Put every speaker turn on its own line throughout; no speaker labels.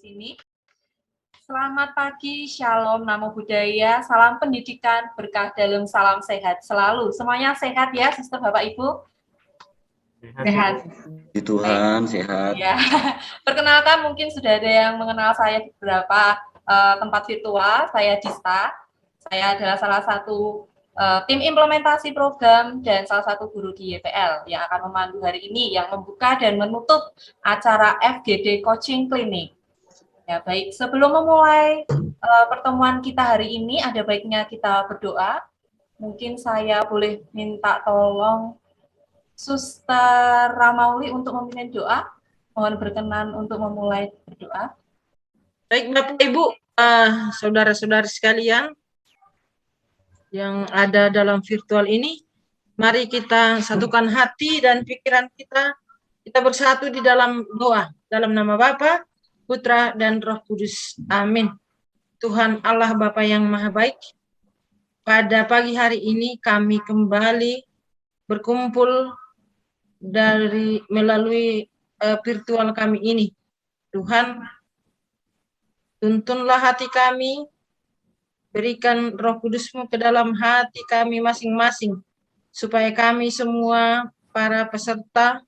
sini. Selamat pagi, Shalom, Namo Buddhaya, salam pendidikan, berkah dalam, salam sehat selalu. Semuanya sehat ya, Sister Bapak Ibu? Sehat.
Di Tuhan, sehat.
Ya, perkenalkan mungkin sudah ada yang mengenal saya di beberapa tempat virtual. Saya Dista. Saya adalah salah satu tim implementasi program dan salah satu guru di YPL yang akan memandu hari ini yang membuka dan menutup acara FGD Coaching Clinic. Ya, baik. Sebelum memulai pertemuan kita hari ini, ada baiknya kita berdoa. Mungkin saya boleh minta tolong Suster Ramauli untuk memimpin doa. Mohon berkenan untuk memulai berdoa.
Baik Bapak Ibu, saudara-saudari sekalian yang ada dalam virtual ini, mari kita satukan hati dan pikiran kita bersatu di dalam doa. Dalam nama Bapa, Putra, dan Roh Kudus. Amin. Tuhan Allah Bapa yang Maha Baik, pada pagi hari ini kami kembali berkumpul melalui virtual kami ini. Tuhan, tuntunlah hati kami, berikan Roh Kudus-Mu ke dalam hati kami masing-masing, supaya kami semua, para peserta,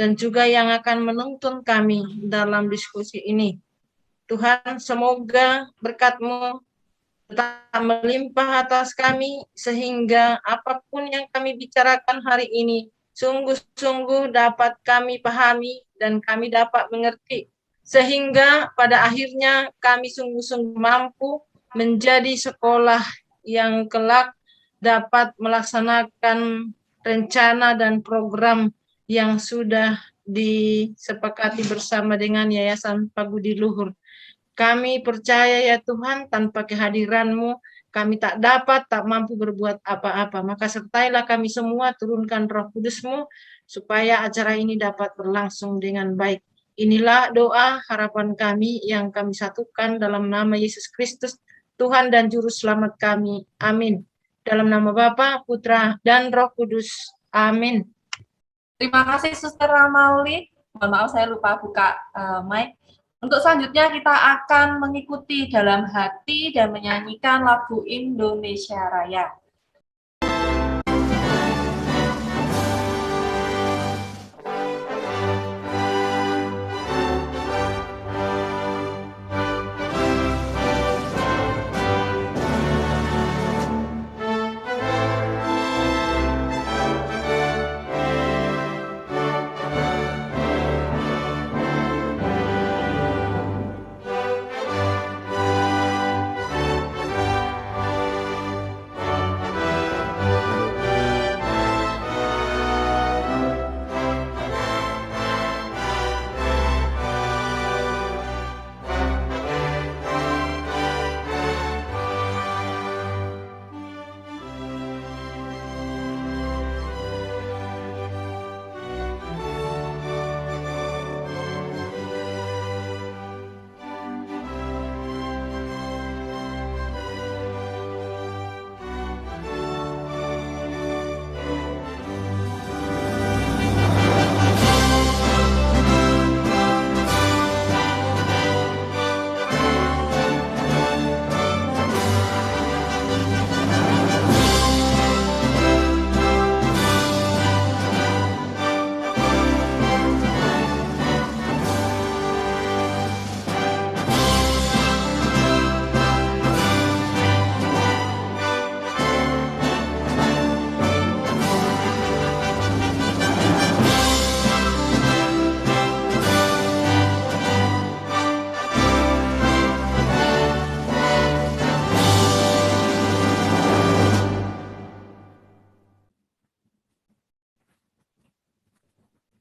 dan juga yang akan menuntun kami dalam diskusi ini. Tuhan, semoga berkat-Mu tetap melimpah atas kami, sehingga apapun yang kami bicarakan hari ini, sungguh-sungguh dapat kami pahami dan kami dapat mengerti, sehingga pada akhirnya kami sungguh-sungguh mampu menjadi sekolah yang kelak dapat melaksanakan rencana dan program yang sudah disepakati bersama dengan Yayasan Pagudi Luhur. Kami percaya ya Tuhan, tanpa kehadiran-Mu kami tak mampu berbuat apa-apa. Maka sertailah kami semua, turunkan Roh Kudus-Mu, supaya acara ini dapat berlangsung dengan baik. Inilah doa harapan kami yang kami satukan dalam nama Yesus Kristus, Tuhan dan Juru Selamat kami. Amin. Dalam nama Bapa, Putra, dan Roh Kudus. Amin.
Terima kasih Suster Ramauli. Mohon maaf saya lupa buka mic. Untuk selanjutnya kita akan mengikuti dalam hati dan menyanyikan lagu Indonesia Raya.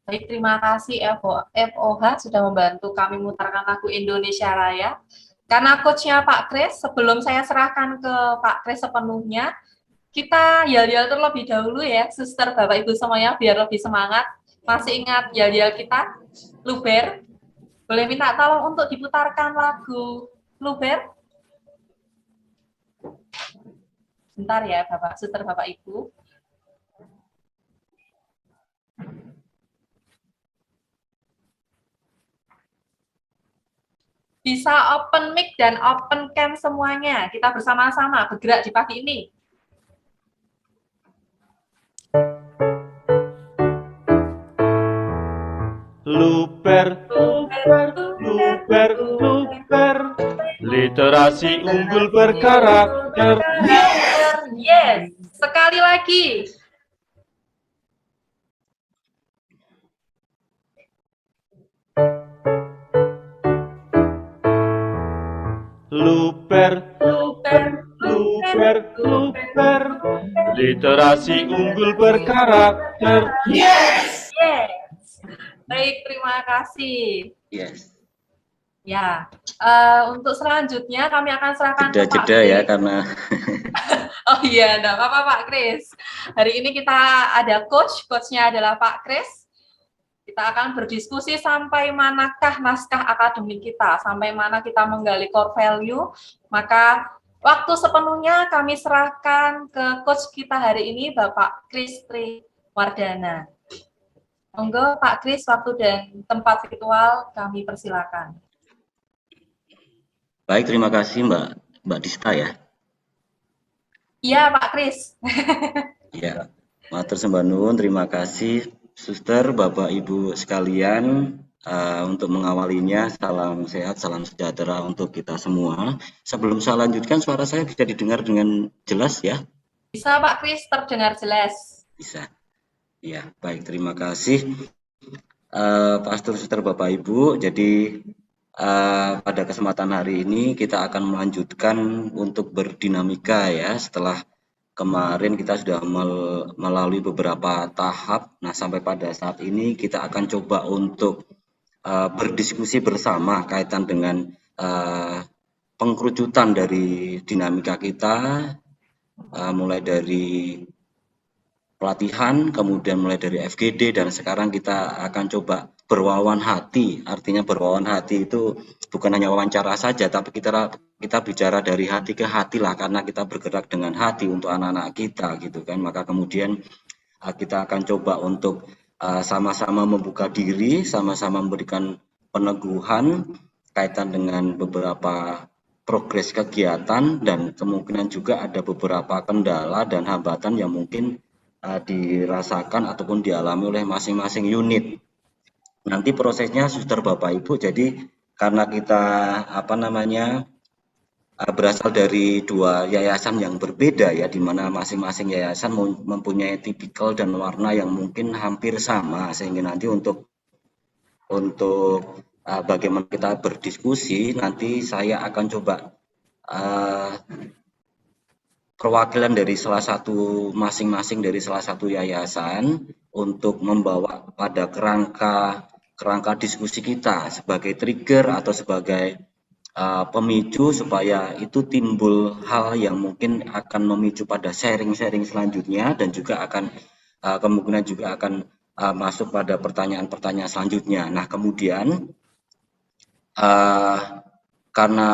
Baik, terima kasih FOH sudah membantu kami memutarkan lagu Indonesia Raya. Karena coachnya Pak Kris, sebelum saya serahkan ke Pak Kris sepenuhnya, kita yel-yel terlebih dahulu ya, Suster, Bapak, Ibu semuanya, biar lebih semangat. Masih ingat yel-yel kita? Luber? Boleh minta tolong untuk diputarkan lagu Luber? Bentar ya, Bapak, Suster, Bapak, Ibu. bisa open mic dan open cam semuanya. Kita bersama-sama bergerak di pagi ini.
Luper, luper, luper, luper. Literasi unggul berkarakter.
Yes, sekali lagi.
Luper, luper, luper, luper. Literasi unggul berkarakter.
Yes. Baik, terima kasih.
Yes.
Ya, untuk selanjutnya kami akan serahkan ke Pak
Jeda-jeda
Kris.
ya karena
Oh iya, enggak apa-apa Pak Kris. Hari ini kita ada coachnya adalah Pak Kris. Kita akan berdiskusi sampai manakah naskah akademik kita, sampai mana kita menggali core value, maka waktu sepenuhnya kami serahkan ke coach kita hari ini, Bapak Kris Triwardana. Monggo Pak Kris, waktu dan tempat virtual kami persilakan.
baik, terima kasih Mbak Dista ya.
Iya Pak Kris.
Ya, matur sembah nuwun, terima kasih Suster, Bapak Ibu sekalian untuk mengawalinya. Salam sehat, salam sejahtera untuk kita semua. Sebelum saya lanjutkan, suara saya bisa didengar dengan jelas ya?
Bisa Pak Kris, terdengar jelas.
Bisa. Ya, baik, terima kasih Pastor, Suster, Bapak Ibu. Jadi pada kesempatan hari ini kita akan melanjutkan untuk berdinamika ya, setelah kemarin kita sudah melalui beberapa tahap. Nah, sampai pada saat ini kita akan coba untuk berdiskusi bersama kaitan dengan pengkerucutan dari dinamika kita, mulai dari pelatihan, kemudian mulai dari FGD, dan sekarang kita akan coba berwawan hati. Artinya berwawan hati itu bukan hanya wawancara saja, tapi kita bicara dari hati ke hati lah, karena kita bergerak dengan hati untuk anak-anak kita gitu kan. Maka kemudian kita akan coba untuk sama-sama membuka diri, sama-sama memberikan peneguhan kaitan dengan beberapa progres kegiatan, dan kemungkinan juga ada beberapa kendala dan hambatan yang mungkin dirasakan ataupun dialami oleh masing-masing unit. Nanti prosesnya Suster, Bapak Ibu, jadi karena kita berasal dari dua yayasan yang berbeda ya, di mana masing-masing yayasan mempunyai tipikal dan warna yang mungkin hampir sama, sehingga nanti untuk bagaimana kita berdiskusi, nanti saya akan coba perwakilan dari salah satu masing-masing dari salah satu yayasan untuk membawa pada kerangka diskusi kita sebagai trigger atau sebagai pemicu supaya itu timbul hal yang mungkin akan memicu pada sharing-sharing selanjutnya, dan juga akan kemungkinan juga akan masuk pada pertanyaan-pertanyaan selanjutnya. Nah, kemudian karena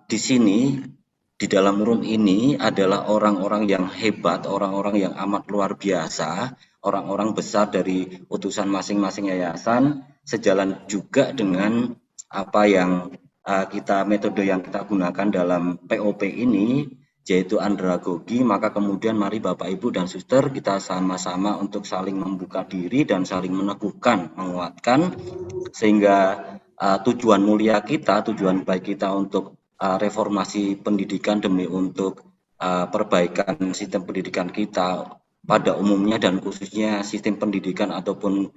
di sini di dalam room ini adalah orang-orang yang hebat, orang-orang yang amat luar biasa, orang-orang besar dari utusan masing-masing yayasan, sejalan juga dengan apa yang metode yang kita gunakan dalam POP ini, yaitu andragogi. Maka kemudian mari Bapak, Ibu, dan Suster, kita sama-sama untuk saling membuka diri dan saling meneguhkan, menguatkan, sehingga tujuan mulia kita, tujuan baik kita untuk reformasi pendidikan demi untuk perbaikan sistem pendidikan kita pada umumnya, dan khususnya sistem pendidikan ataupun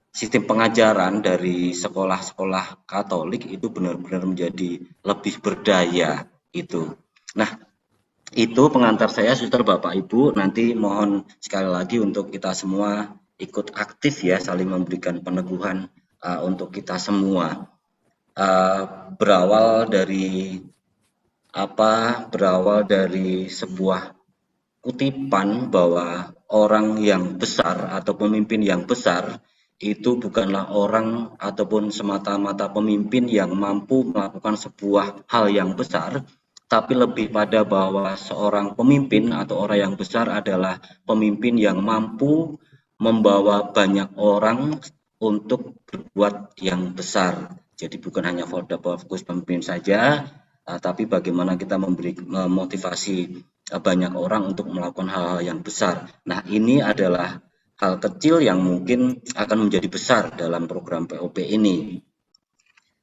sistem pengajaran dari sekolah-sekolah Katolik itu benar-benar menjadi lebih berdaya itu. Nah, itu pengantar saya, Suster, Bapak, Ibu. Nanti mohon sekali lagi untuk kita semua ikut aktif ya, saling memberikan peneguhan untuk kita semua. Berawal dari sebuah kutipan bahwa orang yang besar atau pemimpin yang besar itu bukanlah orang ataupun semata-mata pemimpin yang mampu melakukan sebuah hal yang besar, tapi lebih pada bahwa seorang pemimpin atau orang yang besar adalah pemimpin yang mampu membawa banyak orang untuk berbuat yang besar. Jadi bukan hanya fokus pemimpin saja, tapi bagaimana kita memberi motivasi banyak orang untuk melakukan hal-hal yang besar. Nah, ini adalah hal kecil yang mungkin akan menjadi besar dalam program POP ini.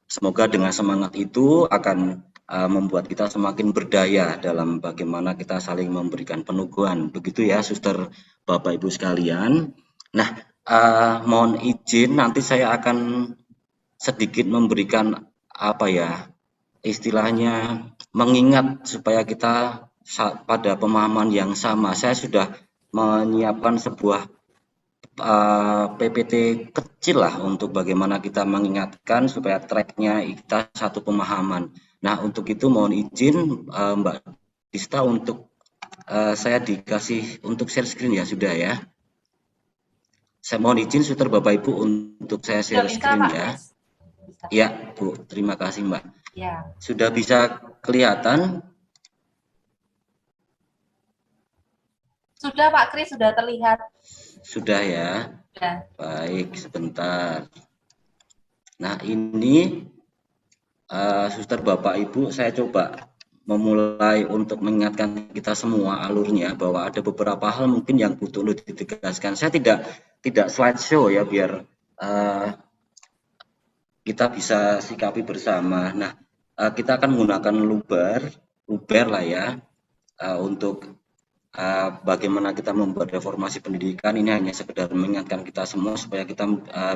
Semoga dengan semangat itu akan membuat kita semakin berdaya dalam bagaimana kita saling memberikan peneguhan. Begitu ya, Suster, Bapak Ibu sekalian. Nah, mohon izin nanti saya akan sedikit memberikan apa ya, istilahnya mengingat supaya kita pada pemahaman yang sama. Saya sudah menyiapkan sebuah PPT kecil lah untuk bagaimana kita mengingatkan supaya tracknya kita satu pemahaman. Nah, untuk itu mohon izin Mbak Dista untuk saya dikasih untuk share screen ya, sudah ya. Saya mohon izin Suster Bapak Ibu untuk saya share screen ya. Ya Bu, terima kasih Mbak.
Ya.
Sudah bisa kelihatan?
Sudah Pak Kris, sudah terlihat.
Sudah ya?
Ya.
Baik, sebentar. Nah ini Suster Bapak Ibu, saya coba memulai untuk mengingatkan kita semua alurnya bahwa ada beberapa hal mungkin yang butuh ditegaskan. Saya tidak slideshow ya, biar kita bisa sikapi bersama. Nah, kita akan menggunakan luber lah ya, untuk bagaimana kita membuat reformasi pendidikan. Ini hanya sekedar mengingatkan kita semua supaya kita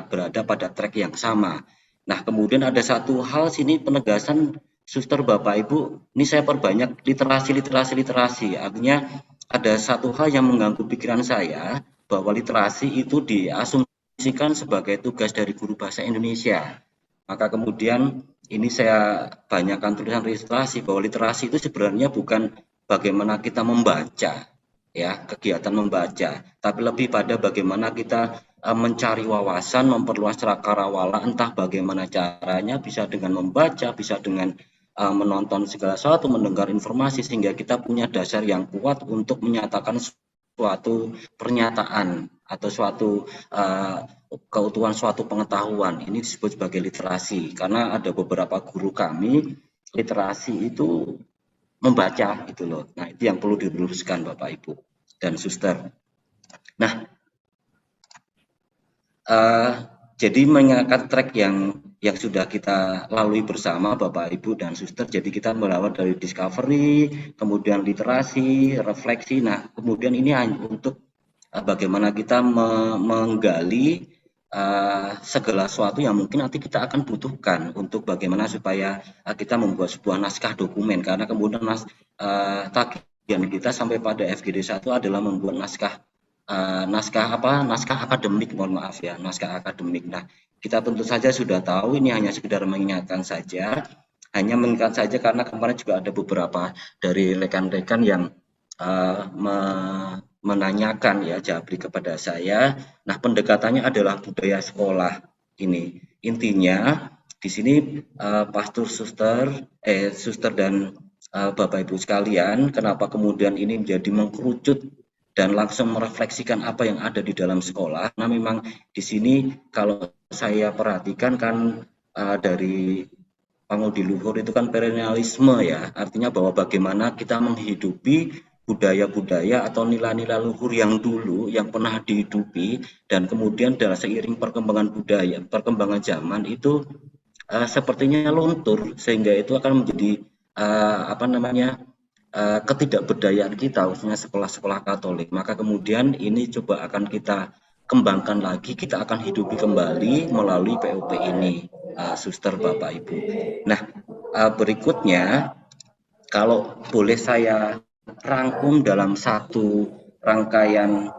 berada pada track yang sama. Nah, kemudian ada satu hal sini penegasan Suster Bapak Ibu, ini saya perbanyak literasi. Artinya ada satu hal yang mengganggu pikiran saya, bahwa literasi itu diasumsikan sebagai tugas dari guru bahasa Indonesia. Maka kemudian ini saya banyakkan tulisan literasi, bahwa literasi itu sebenarnya bukan bagaimana kita membaca, ya, kegiatan membaca, tapi lebih pada bagaimana kita mencari wawasan, memperluas cakrawala, entah bagaimana caranya, bisa dengan membaca, bisa dengan menonton segala sesuatu, mendengar informasi, sehingga kita punya dasar yang kuat untuk menyatakan suatu pernyataan atau suatu keutuhan suatu pengetahuan. Ini disebut sebagai literasi, karena ada beberapa guru kami literasi itu membaca gitu loh. Nah, itu yang perlu diluruskan Bapak Ibu dan Suster. Nah, jadi mengingatkan track yang sudah kita lalui bersama Bapak Ibu dan Suster. Jadi kita melawat dari discovery, kemudian literasi, refleksi. Nah, kemudian ini untuk bagaimana kita menggali segala sesuatu yang mungkin nanti kita akan butuhkan untuk bagaimana supaya kita membuat sebuah naskah dokumen, karena kemudian tagihan kita sampai pada FGD 1 adalah membuat naskah akademik, mohon maaf ya, naskah akademik. Nah, kita tentu saja sudah tahu ini hanya sekedar mengingatkan saja, karena kemarin juga ada beberapa dari rekan-rekan yang menanyakan ya, japri kepada saya. Nah, pendekatannya adalah budaya sekolah ini. Intinya di sini pastor suster dan Bapak Ibu sekalian, kenapa kemudian ini menjadi mengkerucut dan langsung merefleksikan apa yang ada di dalam sekolah. Nah, memang di sini kalau saya perhatikan kan dari pangudi luhur itu kan perennialisme ya, artinya bahwa bagaimana kita menghidupi budaya-budaya atau nilai-nilai luhur yang dulu yang pernah dihidupi, dan kemudian dalam seiring perkembangan budaya, perkembangan zaman itu sepertinya luntur, sehingga itu akan menjadi ketidakberdayaan kita, khususnya sekolah-sekolah Katolik. Maka kemudian ini coba akan kita kembangkan lagi, kita akan hidupi kembali melalui POP ini, Suster Bapak Ibu. Nah, berikutnya kalau boleh saya rangkum dalam satu rangkaian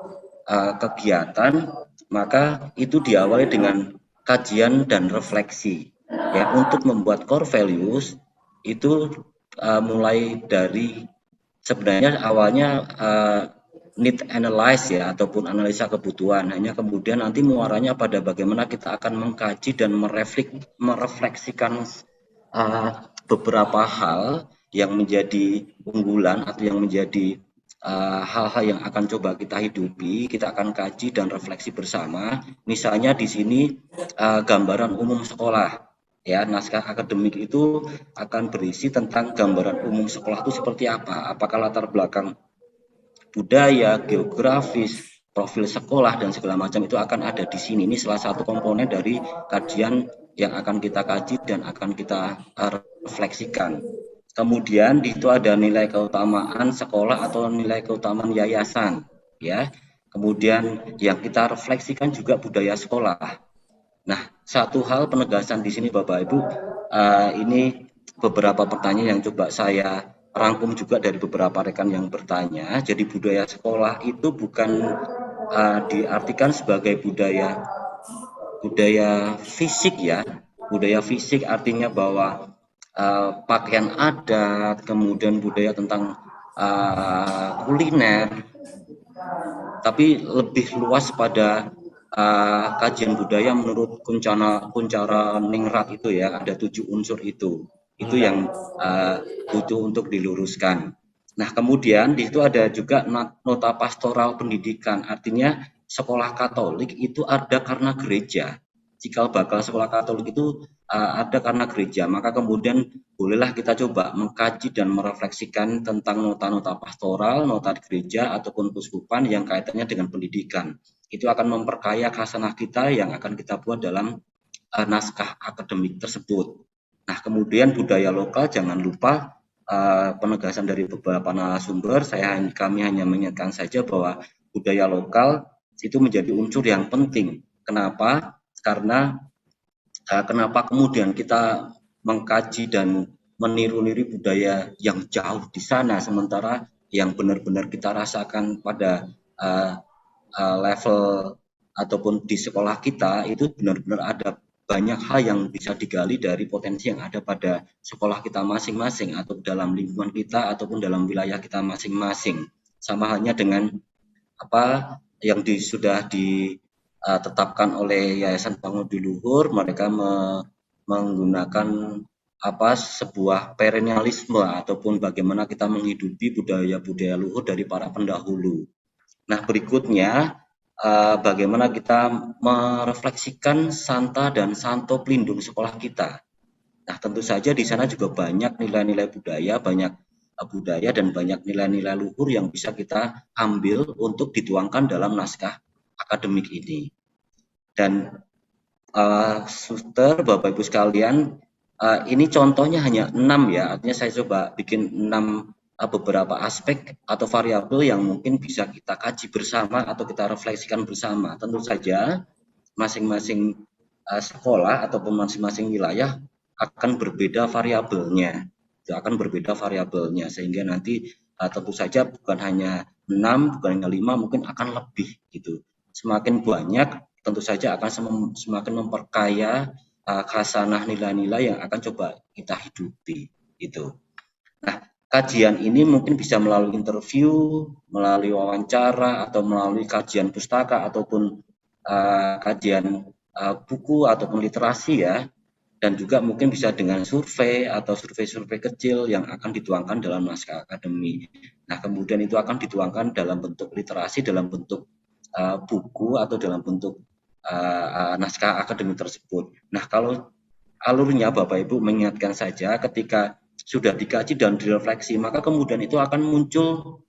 kegiatan, maka itu diawali dengan kajian dan refleksi. Ya, untuk membuat core values itu mulai dari sebenarnya awalnya need analyze ya, ataupun analisa kebutuhan, hanya kemudian nanti muaranya pada bagaimana kita akan mengkaji dan merefleksikan beberapa hal yang menjadi unggulan atau yang menjadi hal-hal yang akan coba kita hidupi, kita akan kaji dan refleksi bersama. Misalnya di sini gambaran umum sekolah Ya, naskah akademik itu akan berisi tentang gambaran umum sekolah itu seperti apa, apakah latar belakang budaya, geografis, profil sekolah dan segala macam itu akan ada di sini. Ini salah satu komponen dari kajian yang akan kita kaji dan akan kita refleksikan. Kemudian di situ ada nilai keutamaan sekolah atau nilai keutamaan yayasan, ya. Kemudian yang kita refleksikan juga budaya sekolah. Nah, satu hal penegasan di sini Bapak Ibu, ini beberapa pertanyaan yang coba saya rangkum juga dari beberapa rekan yang bertanya. Jadi budaya sekolah itu bukan diartikan sebagai budaya fisik ya. Budaya fisik artinya bahwa pakaian adat, kemudian budaya tentang kuliner, tapi lebih luas pada kajian budaya menurut Kuncara Ningrat itu ya, ada 7 unsur itu yang butuh untuk diluruskan. Nah, kemudian di situ ada juga nota pastoral pendidikan, artinya sekolah Katolik itu ada karena gereja. Jika bakal sekolah Katolik itu ada karena gereja, maka kemudian bolehlah kita coba mengkaji dan merefleksikan tentang nota-nota pastoral, nota gereja ataupun keuskupan yang kaitannya dengan pendidikan. Itu akan memperkaya khasanah kita yang akan kita buat dalam naskah akademik tersebut. Nah, kemudian budaya lokal jangan lupa penegasan dari beberapa narasumber, kami hanya mengingatkan saja bahwa budaya lokal itu menjadi unsur yang penting. Kenapa? Karena kenapa kemudian kita mengkaji dan meniru-niru budaya yang jauh di sana, sementara yang benar-benar kita rasakan pada level ataupun di sekolah kita itu benar-benar ada banyak hal yang bisa digali dari potensi yang ada pada sekolah kita masing-masing atau dalam lingkungan kita ataupun dalam wilayah kita masing-masing. Sama halnya dengan apa yang sudah ditetapkan oleh Yayasan Pangudi Luhur, mereka menggunakan sebuah perennialisme ataupun bagaimana kita menghidupi budaya-budaya luhur dari para pendahulu. Nah, berikutnya bagaimana kita merefleksikan Santa dan Santo pelindung sekolah kita. Nah, tentu saja di sana juga banyak nilai-nilai budaya, dan banyak nilai-nilai luhur yang bisa kita ambil untuk dituangkan dalam naskah akademik ini. Dan Suster, Bapak Ibu sekalian, ini contohnya hanya 6 ya, artinya saya coba bikin 6 beberapa aspek atau variabel yang mungkin bisa kita kaji bersama atau kita refleksikan bersama. Tentu saja masing-masing sekolah ataupun masing-masing wilayah akan berbeda variabelnya. Sehingga nanti tentu saja bukan hanya 6, bukan hanya 5, mungkin akan lebih gitu. Semakin banyak tentu saja akan semakin memperkaya khasanah nilai-nilai yang akan coba kita hidupi itu. Nah, kajian ini mungkin bisa melalui interview, melalui wawancara, atau melalui kajian pustaka, ataupun kajian buku, ataupun literasi ya. Dan juga mungkin bisa dengan survei atau survei-survei kecil yang akan dituangkan dalam naskah akademik. Nah, kemudian itu akan dituangkan dalam bentuk literasi, dalam bentuk buku, atau dalam bentuk naskah akademik tersebut. Nah, kalau alurnya Bapak Ibu mengingatkan saja ketika sudah dikaji dan direfleksi, maka kemudian itu akan muncul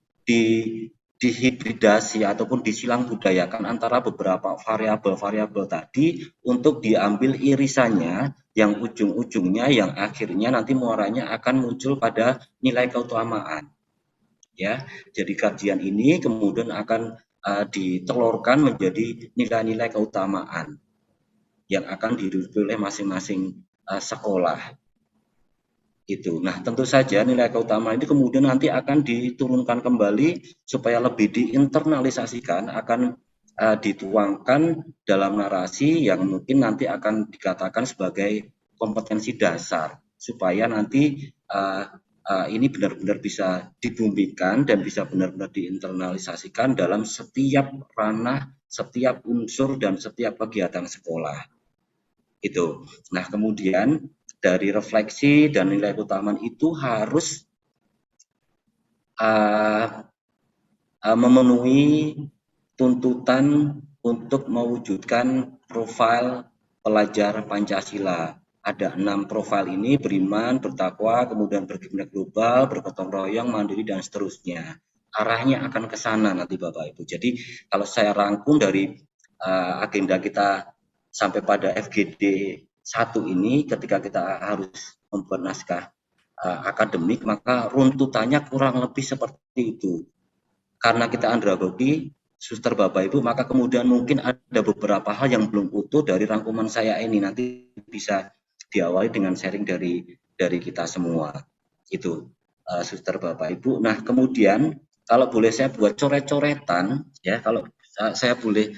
dihibridasi ataupun disilang budayakan antara beberapa variabel-variabel tadi untuk diambil irisannya yang ujung-ujungnya yang akhirnya nanti muaranya akan muncul pada nilai keutamaan. Ya, jadi kajian ini kemudian akan ditelurkan menjadi nilai-nilai keutamaan yang akan dihidupi oleh masing-masing sekolah. Itu. Nah, tentu saja nilai keutamaan itu kemudian nanti akan diturunkan kembali supaya lebih diinternalisasikan, akan dituangkan dalam narasi yang mungkin nanti akan dikatakan sebagai kompetensi dasar supaya nanti ini benar-benar bisa dibumikan dan bisa benar-benar diinternalisasikan dalam setiap ranah, setiap unsur dan setiap kegiatan sekolah. Itu. Nah, kemudian dari refleksi dan nilai keutamaan itu harus memenuhi tuntutan untuk mewujudkan profil pelajar Pancasila. ada 6 profil ini: beriman, bertakwa, kemudian berkiblat global, bergotong royong, mandiri, dan seterusnya. Arahnya akan ke sana nanti Bapak Ibu. Jadi kalau saya rangkum dari agenda kita sampai pada FGD 1 ini, ketika kita harus membuat naskah akademik, maka runtutannya kurang lebih seperti itu. Karena kita andragogi, suster Bapak Ibu, maka kemudian mungkin ada beberapa hal yang belum utuh dari rangkuman saya ini, nanti bisa diawali dengan sharing dari kita semua. Itu suster Bapak Ibu. Nah, kemudian kalau boleh saya buat coret-coretan ya, kalau saya boleh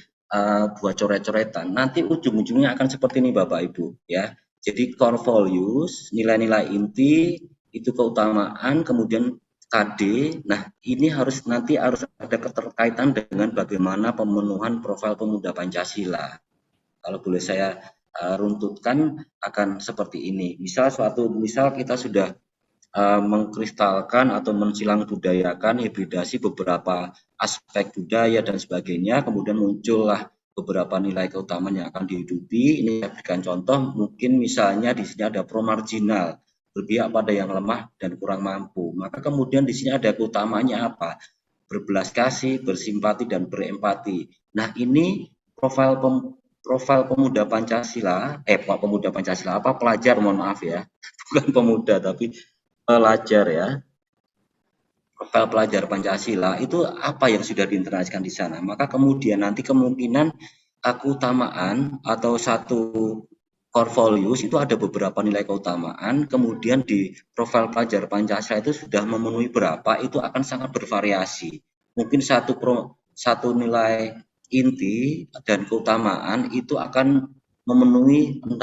buat coret-coretan, nanti ujung-ujungnya akan seperti ini Bapak Ibu ya. Jadi core values, nilai-nilai inti, itu keutamaan, kemudian KD. Nah, ini nanti harus ada keterkaitan dengan bagaimana pemenuhan profil pemuda Pancasila. Kalau boleh saya runtutkan akan seperti ini. Misal kita sudah mengkristalkan atau mensilang budayakan hibridasi beberapa aspek budaya dan sebagainya, kemudian muncullah beberapa nilai keutamaan yang akan dihidupi. Ini saya berikan contoh, mungkin misalnya di sini ada pro-marginal, berpihak pada yang lemah dan kurang mampu. Maka kemudian di sini ada keutamaannya apa? Berbelas kasih, bersimpati, dan berempati. Nah, ini profil pemuda Pancasila, pelajar, mohon maaf ya, bukan pemuda tapi pelajar ya. Profil pelajar Pancasila itu apa yang sudah diinteraksikan di sana. Maka kemudian nanti kemungkinan keutamaan atau satu core values itu ada beberapa nilai keutamaan, kemudian di profil pelajar Pancasila itu sudah memenuhi berapa, itu akan sangat bervariasi. Mungkin satu nilai inti dan keutamaan itu akan memenuhi 6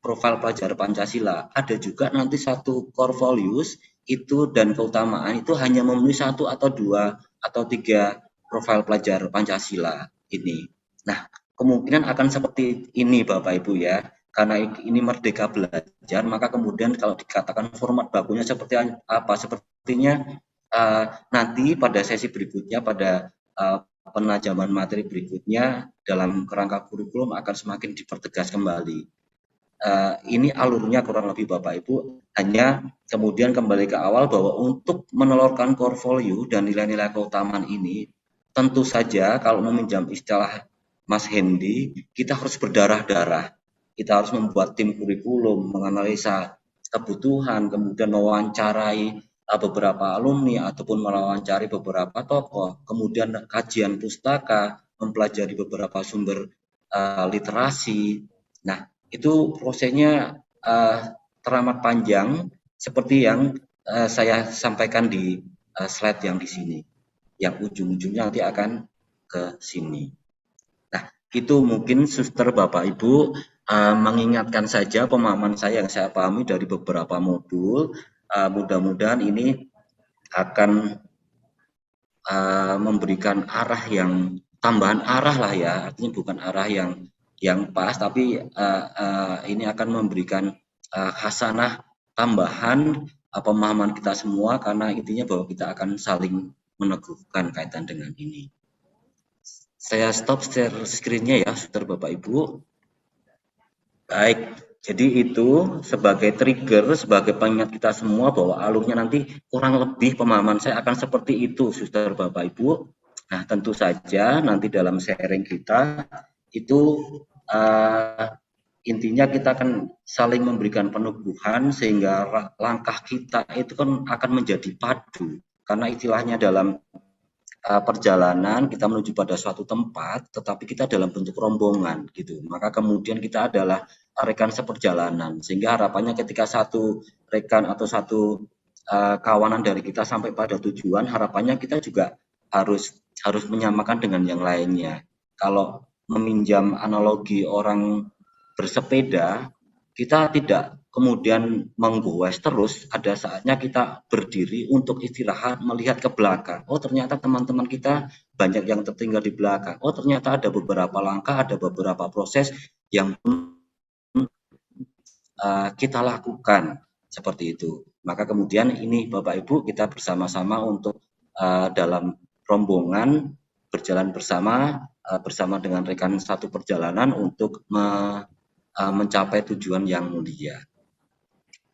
profil pelajar Pancasila. Ada juga nanti satu core values itu dan keutamaan itu hanya memenuhi 1 atau 2 atau 3 profil pelajar Pancasila ini. Nah, kemungkinan akan seperti ini Bapak Ibu ya. Karena ini merdeka belajar, maka kemudian kalau dikatakan format bakunya seperti apa? Sepertinya nanti pada sesi berikutnya, pada penajaman materi berikutnya dalam kerangka kurikulum akan semakin dipertegas kembali. Ini alurnya kurang lebih Bapak Ibu, hanya kemudian kembali ke awal bahwa untuk menelurkan core value dan nilai-nilai keutamaan ini, tentu saja kalau meminjam istilah Mas Hendy, kita harus berdarah-darah. Kita harus membuat tim kurikulum, menganalisa kebutuhan, kemudian mewawancarai beberapa alumni ataupun mewawancari beberapa tokoh, kemudian kajian pustaka, mempelajari beberapa sumber literasi. Nah, itu prosesnya teramat panjang seperti yang saya sampaikan di slide yang di sini, yang ujung-ujungnya nanti akan ke sini. Nah, itu mungkin suster Bapak Ibu mengingatkan saja pemahaman saya yang saya pahami dari beberapa modul. Mudah-mudahan ini akan memberikan arah yang tambahan arah lah ya, artinya bukan arah yang pas, tapi ini akan memberikan khasanah tambahan pemahaman kita semua, karena intinya bahwa kita akan saling meneguhkan kaitan dengan ini. Saya stop share screen-nya ya, saudara Bapak Ibu. Baik, jadi itu sebagai trigger, sebagai pengingat kita semua bahwa alurnya nanti kurang lebih pemahaman saya akan seperti itu, saudara Bapak Ibu. Nah, tentu saja nanti dalam sharing kita itu intinya kita akan saling memberikan peneguhan sehingga langkah kita itu kan akan menjadi padu, karena istilahnya dalam perjalanan kita menuju pada suatu tempat, tetapi kita dalam bentuk rombongan gitu. Maka kemudian kita adalah rekan seperjalanan, sehingga harapannya ketika satu rekan atau satu kawanan dari kita sampai pada tujuan, harapannya kita juga harus menyamakan dengan yang lainnya. Kalau meminjam analogi orang bersepeda, kita tidak kemudian menggoes terus, ada saatnya kita berdiri untuk istirahat, melihat ke belakang. Oh, ternyata teman-teman kita banyak yang tertinggal di belakang. Oh, ternyata ada beberapa langkah, ada beberapa proses yang kita lakukan seperti itu. Maka kemudian ini Bapak Ibu, kita bersama-sama untuk dalam rombongan berjalan bersama dengan rekan satu perjalanan untuk mencapai tujuan yang mulia.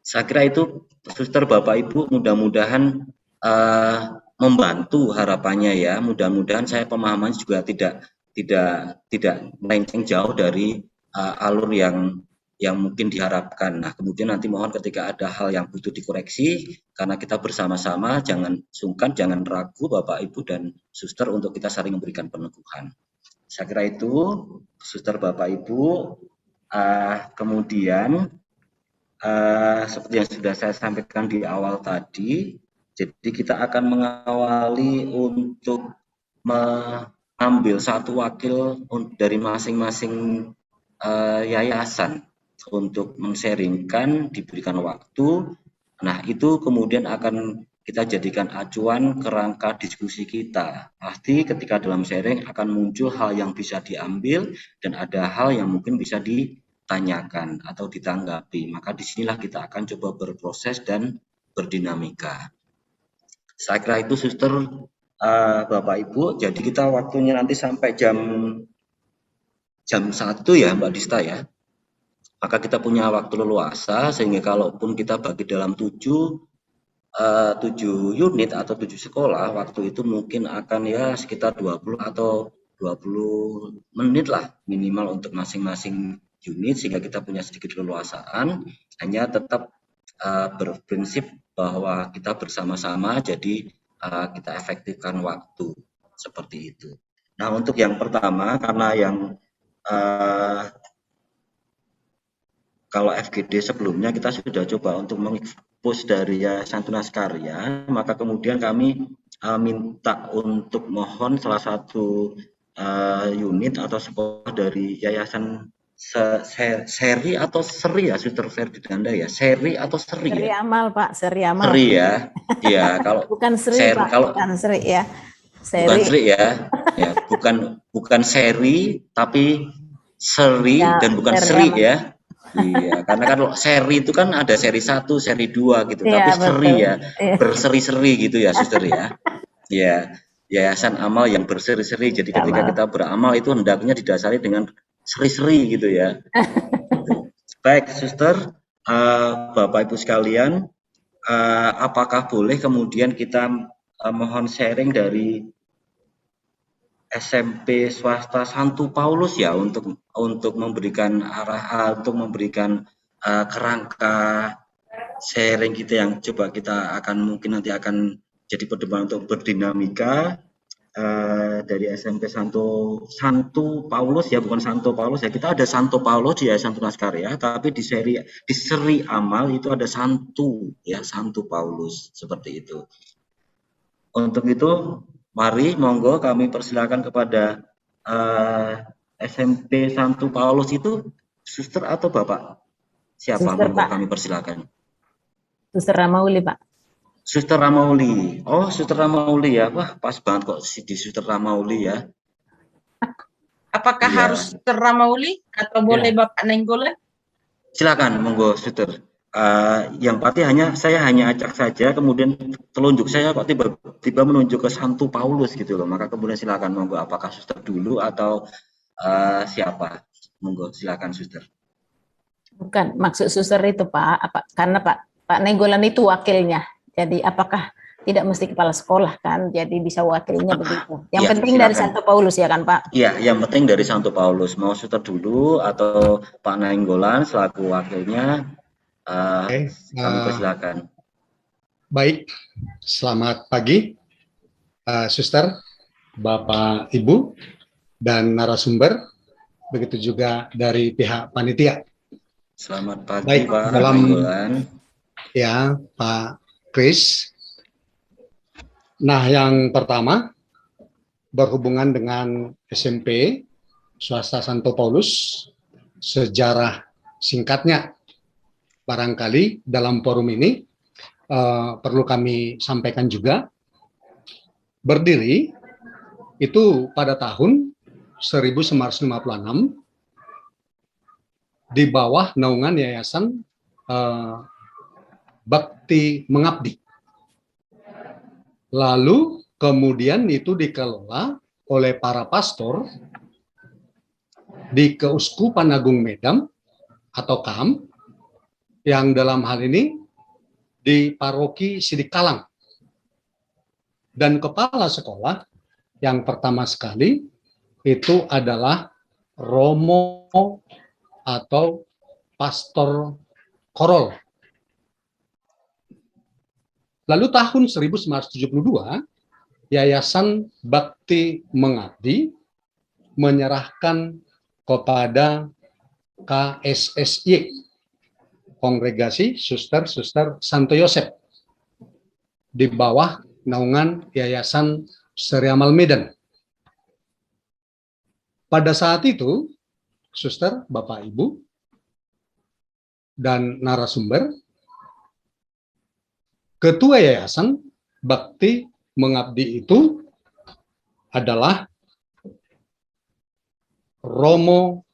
Saya kira itu, Suster, Bapak Ibu, mudah-mudahan membantu harapannya ya. Mudah-mudahan saya pemahaman juga tidak melenceng jauh dari alur yang mungkin diharapkan. Nah, kemudian nanti mohon ketika ada hal yang butuh dikoreksi, karena kita bersama-sama, jangan sungkan, jangan ragu Bapak Ibu dan Suster untuk kita saling memberikan peneguhan. Saya kira itu, Suster, Bapak Ibu. Kemudian seperti yang sudah saya sampaikan di awal tadi, jadi kita akan mengawali untuk mengambil satu wakil dari masing-masing yayasan untuk men-sharingkan, diberikan waktu. Nah, itu kemudian akan kita jadikan acuan kerangka diskusi kita. Pasti ketika dalam sharing akan muncul hal yang bisa diambil dan ada hal yang mungkin bisa ditanyakan atau ditanggapi. Maka disinilah kita akan coba berproses dan berdinamika. Saya kira itu, Suster, Bapak Ibu. Jadi kita waktunya nanti sampai jam 1 ya, Mbak Dista ya. Maka kita punya waktu leluasa sehingga kalaupun kita bagi dalam 7 unit atau 7 sekolah, waktu itu mungkin akan ya sekitar 20 atau 20 menit lah minimal untuk masing-masing unit, sehingga kita punya sedikit keleluasaan, hanya tetap berprinsip bahwa kita bersama-sama, jadi kita efektifkan waktu seperti itu. Nah, untuk yang pertama, karena yang kalau FGD sebelumnya kita sudah coba untuk mengekspos dari Yayasan Tunas Karya, maka kemudian kami minta untuk mohon salah satu unit atau sekolah dari Yayasan Seri atau Seri ya, Suster Ferdinanda ya, Seri atau Seri ya?
Seri Amal, Pak, Seri Amal.
Seri ya, ya kalau
bukan Seri, Pak, kalau bukan Seri ya. Seri.
Bukan Seri ya, ya bukan Seri tapi Seri ya, dan bukan Seri ya. Iya, karena kan seri itu kan ada seri 1, seri 2 gitu, ya, tapi seri ya, berseri-seri gitu ya, Suster ya. Ya, Yayasan Amal yang berseri-seri. Jadi ketika kita beramal itu hendaknya didasari dengan seri-seri gitu ya. Baik, Suster, Bapak Ibu sekalian, apakah boleh kemudian kita mohon sharing dari SMP swasta Santo Paulus ya untuk memberikan arah, untuk memberikan kerangka sharing kita yang coba kita akan mungkin nanti akan jadi perdebatan untuk berdinamika dari SMP Santo Paulus ya, bukan Santo Paulus ya, kita ada Santo Paulus di Yayasan Tunas Karya, tapi di seri amal itu ada Santo ya, Santo Paulus seperti itu. Untuk itu mari, monggo kami persilakan kepada SMP Santo Paulus itu, Suster atau Bapak? Siapa?
Suster,
monggo
Pak.
Kami persilakan.
Suster Ramauli, Pak.
Suster Ramauli. Oh, Suster Ramauli ya. Wah, pas banget kok di Suster Ramauli ya.
Apakah
Iya.
harus Suster Ramauli atau boleh Bapak Nenggolan?
Silakan, monggo Suster. Yang pasti saya hanya acak saja, kemudian telunjuk saya kok tiba-tiba menunjuk ke Santo Paulus gitu loh. Maka kemudian silakan, monggo, apakah Suster dulu atau siapa? Monggo, silakan Suster.
Bukan, maksud Suster itu Pak, karena Pak Nenggolan itu wakilnya. Jadi apakah tidak mesti kepala sekolah kan? Jadi bisa wakilnya begitu. Yang
ya,
penting
silakan.
dari Santo Paulus ya kan Pak?
Iya, yang penting dari Santo Paulus. Mau Suster dulu atau Pak Nenggolan selaku wakilnya? Kami persilakan.
Baik, selamat pagi, Suster, Bapak, Ibu, dan narasumber, begitu juga dari pihak panitia.
Selamat pagi,
Baik,
Pak
Nenggolan. Ya, Pak Kris. Nah, yang pertama berhubungan dengan SMP swasta Santo Paulus, sejarah singkatnya. Barangkali dalam forum ini perlu kami sampaikan juga, berdiri itu pada tahun 1956 di bawah naungan Yayasan Bakti Mengabdi. Lalu kemudian itu dikelola oleh para pastor di Keuskupan Agung Medan atau KAM, yang dalam hal ini di Paroki Sidikalang. Dan kepala sekolah yang pertama sekali itu adalah Romo atau Pastor Korol. Lalu tahun 1972, Yayasan Bakti Mengabdi menyerahkan kepada KSSY, Kongregasi Suster-Suster Santo Yosef, di bawah naungan Yayasan Seriamal Medan. Pada saat itu, Suster, Bapak, Ibu, dan narasumber, Ketua Yayasan Bakti Mengabdi itu adalah Romo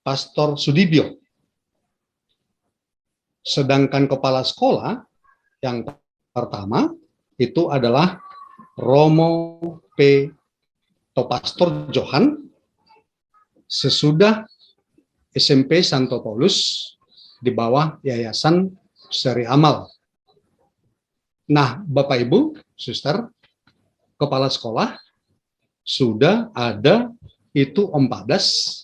Pastor Sudibyo. Sedangkan kepala sekolah yang pertama itu adalah Romo P. Pastor Johan, sesudah SMP Santo Paulus di bawah Yayasan Seri Amal. Nah, Bapak Ibu, Suster, kepala sekolah sudah ada itu 14,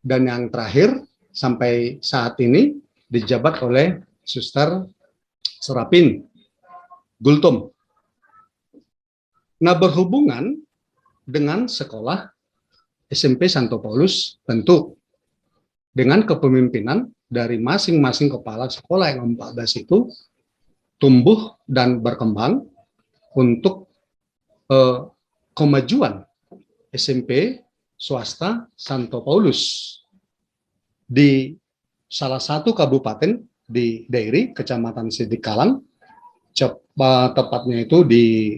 dan yang terakhir sampai saat ini dijabat oleh Suster Serapin Gultom. Nah, berhubungan dengan sekolah SMP Santo Paulus, tentu dengan kepemimpinan dari masing-masing kepala sekolah yang 14 itu tumbuh dan berkembang untuk kemajuan SMP swasta Santo Paulus di salah satu kabupaten di Dairi, Kecamatan Sidikalang, tepatnya itu di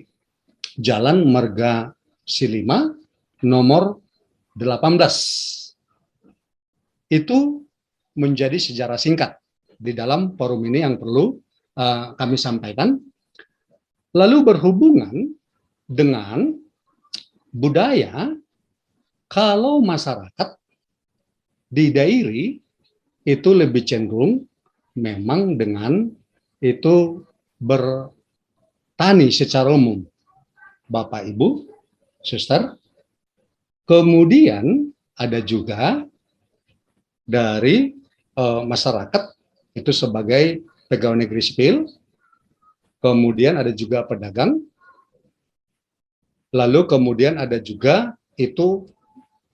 Jalan Marga Silima nomor 18. Itu menjadi sejarah singkat di dalam forum ini yang perlu kami sampaikan. Lalu berhubungan dengan budaya, kalau masyarakat di Dairi itu lebih cenderung memang dengan itu bertani secara umum, Bapak Ibu, Suster. Kemudian ada juga dari masyarakat itu sebagai pegawai negeri sipil, kemudian ada juga pedagang, lalu kemudian ada juga itu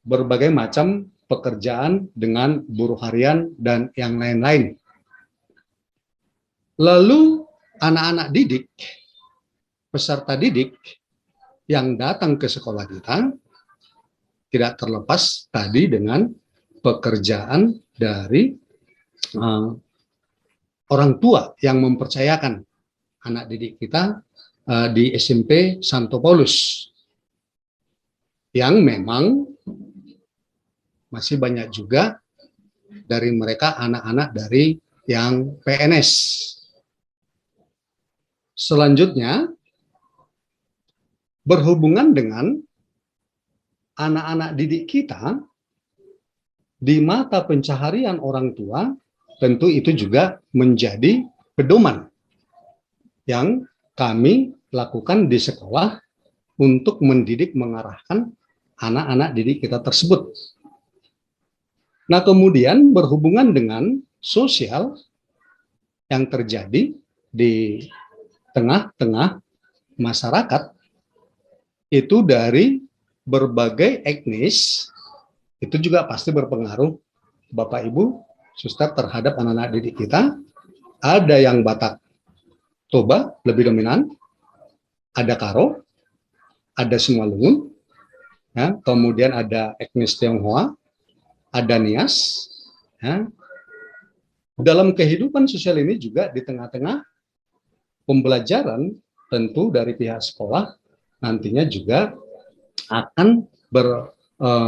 berbagai macam pekerjaan dengan buruh harian dan yang lain-lain. Lalu anak-anak didik, peserta didik yang datang ke sekolah kita tidak terlepas tadi dengan pekerjaan dari orang tua yang mempercayakan anak didik kita di SMP Santo Paulus, yang memang masih banyak juga dari mereka anak-anak dari yang PNS. Selanjutnya, berhubungan dengan anak-anak didik kita, di mata pencaharian orang tua, tentu itu juga menjadi pedoman yang kami lakukan di sekolah untuk mendidik, mengarahkan anak-anak didik kita tersebut. Nah, kemudian berhubungan dengan sosial yang terjadi di tengah-tengah masyarakat, itu dari berbagai etnis, itu juga pasti berpengaruh, Bapak Ibu, Suster, terhadap anak-anak didik kita. Ada yang Batak Toba lebih dominan, ada Karo, ada Simalungun, ya, kemudian ada etnis Tionghoa, ada Nias. Ya. Dalam kehidupan sosial ini juga di tengah-tengah pembelajaran, tentu dari pihak sekolah nantinya juga akan berhubungan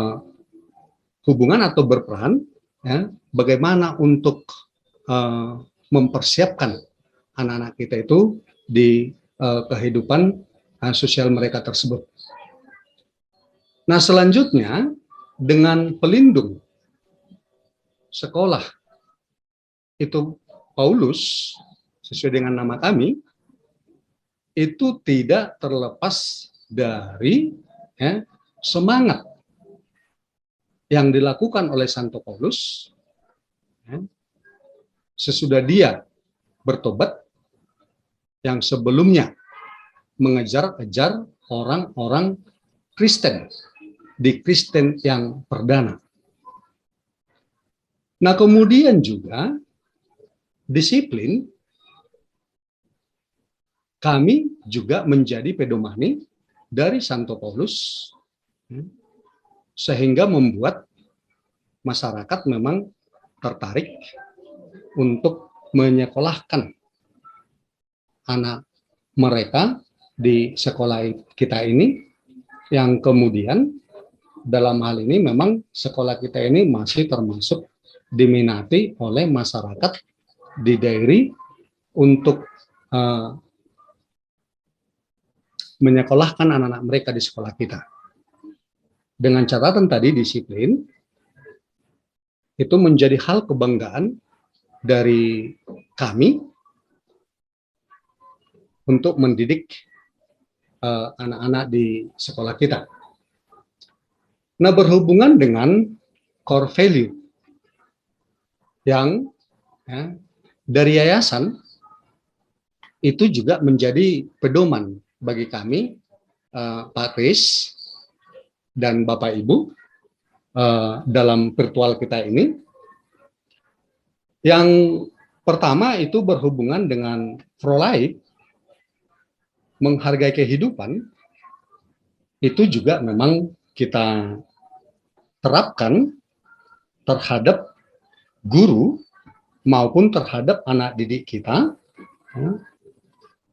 atau berperan, ya, bagaimana untuk mempersiapkan anak-anak kita itu di kehidupan sosial mereka tersebut. Nah, selanjutnya dengan pelindung sekolah itu Paulus, sesuai dengan nama kami, itu tidak terlepas dari semangat yang dilakukan oleh Santo Paulus sesudah dia bertobat, yang sebelumnya mengejar-kejar orang-orang Kristen di Kristen yang perdana. Nah, kemudian juga disiplin kami juga menjadi pedomani dari Santo Paulus, sehingga membuat masyarakat memang tertarik untuk menyekolahkan anak mereka di sekolah kita ini, yang kemudian dalam hal ini memang sekolah kita ini masih termasuk diminati oleh masyarakat di daerah untuk menyekolahkan anak-anak mereka di sekolah kita. Dengan catatan tadi disiplin, itu menjadi hal kebanggaan dari kami untuk mendidik anak-anak di sekolah kita. Nah, berhubungan dengan core value yang dari yayasan itu juga menjadi pedoman bagi kami, Pak Kris dan Bapak Ibu, dalam virtual kita ini. Yang pertama itu berhubungan dengan pro life, menghargai kehidupan, itu juga memang kita terapkan terhadap guru maupun terhadap anak didik kita,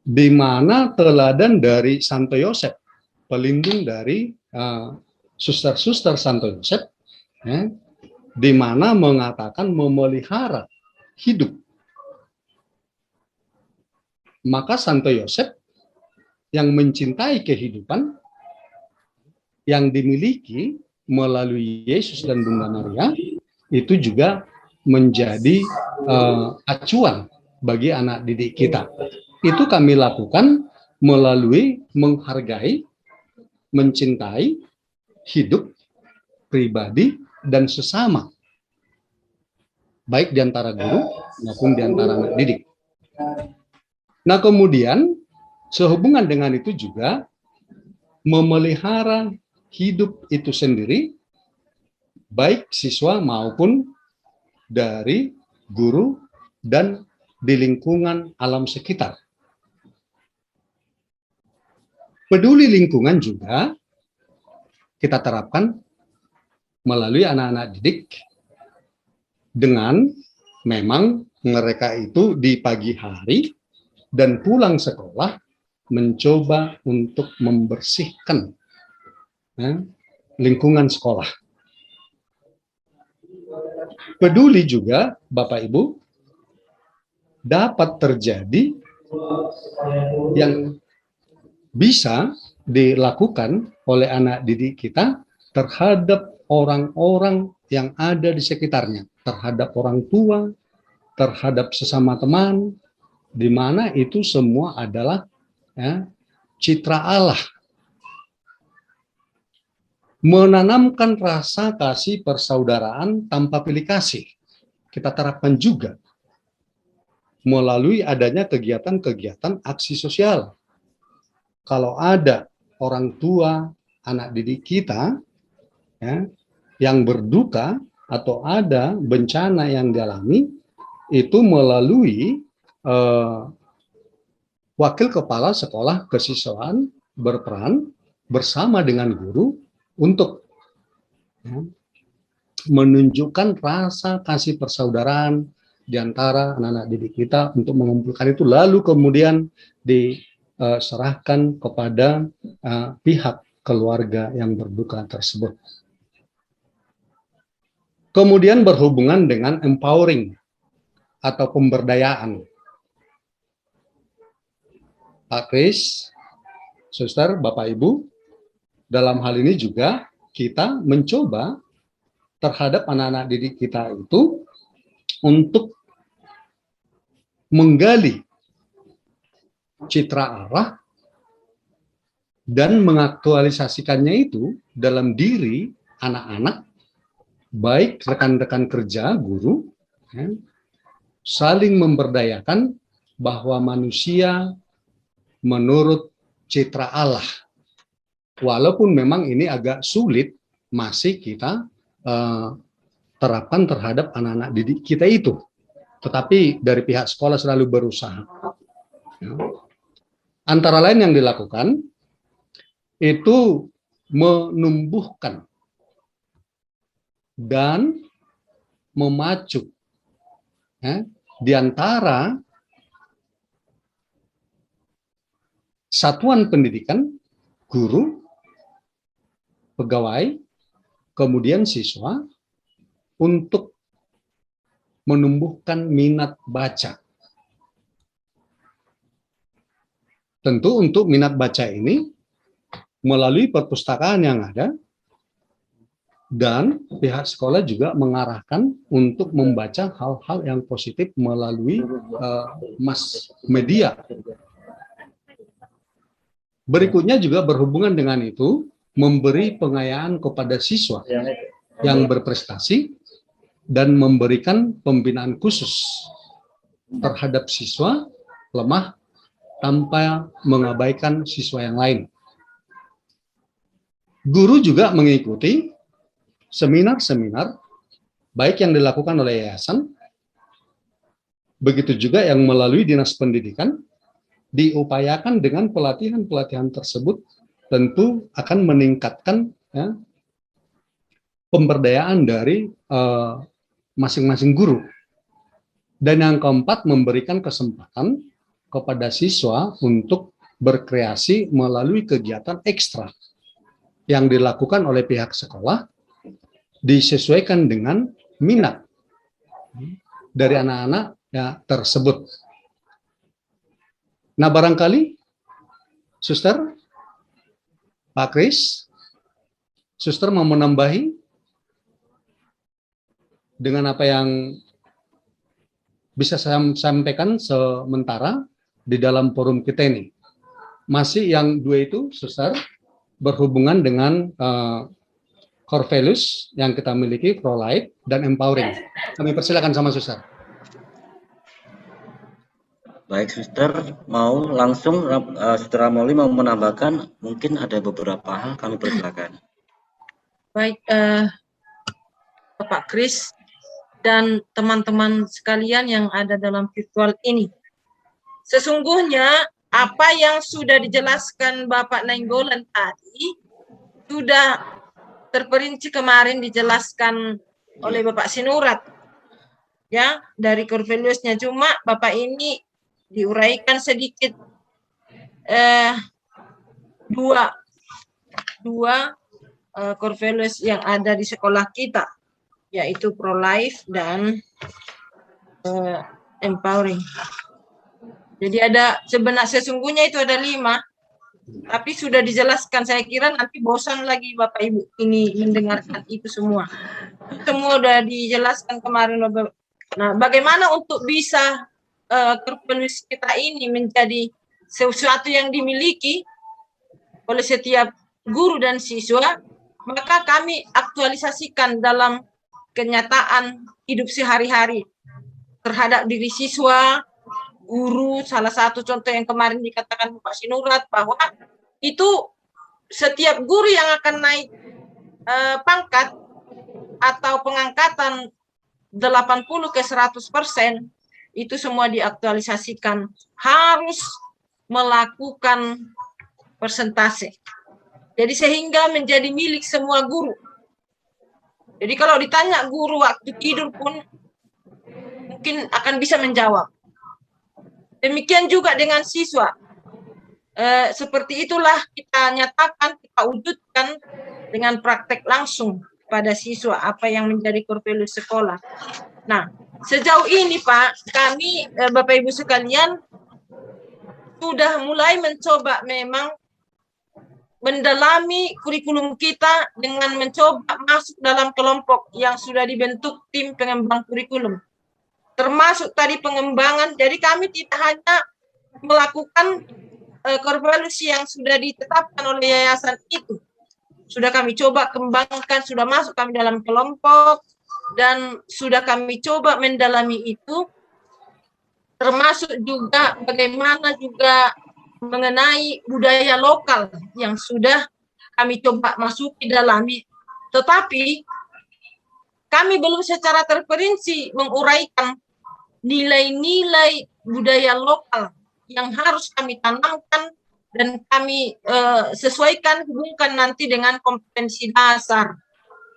di mana teladan dari Santo Yosef, pelindung dari suster-suster Santo Yosef, di mana mengatakan memelihara hidup. Maka Santo Yosef yang mencintai kehidupan yang dimiliki melalui Yesus dan Bunda Maria, itu juga menjadi acuan bagi anak didik kita. Itu kami lakukan melalui menghargai, mencintai hidup pribadi dan sesama, baik di antara guru maupun di antara anak didik. Nah, kemudian sehubungan dengan itu juga memelihara hidup itu sendiri, baik siswa maupun dari guru dan di lingkungan alam sekitar. Peduli lingkungan juga kita terapkan melalui anak-anak didik, dengan memang mereka itu di pagi hari dan pulang sekolah mencoba untuk membersihkan lingkungan sekolah. Peduli juga Bapak Ibu dapat terjadi yang bisa dilakukan oleh anak didik kita terhadap orang-orang yang ada di sekitarnya, terhadap orang tua, terhadap sesama teman, di mana itu semua adalah citra Allah. Menanamkan rasa kasih persaudaraan tanpa pilih kasih, kita terapkan juga melalui adanya kegiatan-kegiatan aksi sosial. Kalau ada orang tua anak didik kita yang berduka atau ada bencana yang dialami, itu melalui wakil kepala sekolah kesiswaan berperan bersama dengan guru untuk menunjukkan rasa kasih persaudaraan di antara anak-anak didik kita, untuk mengumpulkan itu lalu kemudian diserahkan kepada pihak keluarga yang berduka tersebut. Kemudian berhubungan dengan empowering atau pemberdayaan. Pak Kris, Suster, Bapak Ibu, dalam hal ini juga kita mencoba terhadap anak-anak didik kita itu untuk menggali citra arah dan mengaktualisasikannya itu dalam diri anak-anak, baik rekan-rekan kerja, guru, ya, saling memberdayakan bahwa manusia menurut citra Allah. Walaupun memang ini agak sulit, masih kita terapkan terhadap anak-anak didik kita itu. Tetapi dari pihak sekolah selalu berusaha. Ya. Antara lain yang dilakukan, itu menumbuhkan dan memacu ya, di antara satuan pendidikan, guru, pegawai, kemudian siswa, untuk menumbuhkan minat baca. Tentu untuk minat baca ini melalui perpustakaan yang ada, dan pihak sekolah juga mengarahkan untuk membaca hal-hal yang positif melalui mass media. Berikutnya juga berhubungan dengan itu, memberi pengayaan kepada siswa yang berprestasi dan memberikan pembinaan khusus terhadap siswa lemah tanpa mengabaikan siswa yang lain. Guru juga mengikuti seminar-seminar, baik yang dilakukan oleh yayasan, begitu juga yang melalui dinas pendidikan, diupayakan dengan pelatihan-pelatihan tersebut tentu akan meningkatkan ya, pemberdayaan dari masing-masing guru. Dan yang keempat, memberikan kesempatan kepada siswa untuk berkreasi melalui kegiatan ekstra yang dilakukan oleh pihak sekolah, disesuaikan dengan minat dari anak-anak ya, tersebut. Nah, barangkali, Suster, Pak Kris, Suster mau menambahi dengan apa yang bisa saya sampaikan sementara di dalam forum kita ini. Masih yang dua itu, Suster, berhubungan dengan core values yang kita miliki, pro-life dan empowering. Kami persilakan sama Suster.
Baik, Suster, mau langsung Suster Amoli mau menambahkan, mungkin ada beberapa hal, kami persilakan.
Baik, Bapak Kris dan teman-teman sekalian yang ada dalam virtual ini. Sesungguhnya apa yang sudah dijelaskan Bapak Nainggolan tadi sudah terperinci kemarin dijelaskan oleh Bapak Sinurat ya, dari core values-nya. Cuma Bapak ini diuraikan sedikit dua core values yang ada di sekolah kita, yaitu pro-life dan empowering. Jadi ada sesungguhnya itu ada 5, tapi sudah dijelaskan. Saya kira nanti bosan lagi Bapak Ibu ini mendengarkan itu semua. Semua sudah dijelaskan kemarin. Nah, bagaimana untuk bisa core values kita ini menjadi sesuatu yang dimiliki oleh setiap guru dan siswa, maka kami aktualisasikan dalam kenyataan hidup sehari-hari terhadap diri siswa, guru. Salah satu contoh yang kemarin dikatakan Pak Sinurat, bahwa itu setiap guru yang akan naik pangkat atau pengangkatan 80 ke 100%, itu semua diaktualisasikan, harus melakukan persentase. Jadi sehingga menjadi milik semua guru. Jadi kalau ditanya guru waktu tidur pun mungkin akan bisa menjawab. Demikian juga dengan siswa. Seperti itulah kita nyatakan, kita wujudkan dengan praktek langsung pada siswa apa yang menjadi core value sekolah. Nah, sejauh ini Pak, kami Bapak Ibu sekalian sudah mulai mencoba memang mendalami kurikulum kita dengan mencoba masuk dalam kelompok yang sudah dibentuk tim pengembang kurikulum. termasuk tadi pengembangan. Jadi kami tidak hanya melakukan core values yang sudah ditetapkan oleh yayasan itu. Sudah kami coba kembangkan, sudah masuk kami dalam kelompok, dan sudah kami coba mendalami itu, termasuk juga bagaimana juga mengenai budaya lokal yang sudah kami coba masuki dalami. Tetapi kami belum secara terperinci menguraikan nilai-nilai budaya lokal yang harus kami tanamkan dan kami sesuaikan, hubungkan nanti dengan kompetensi dasar.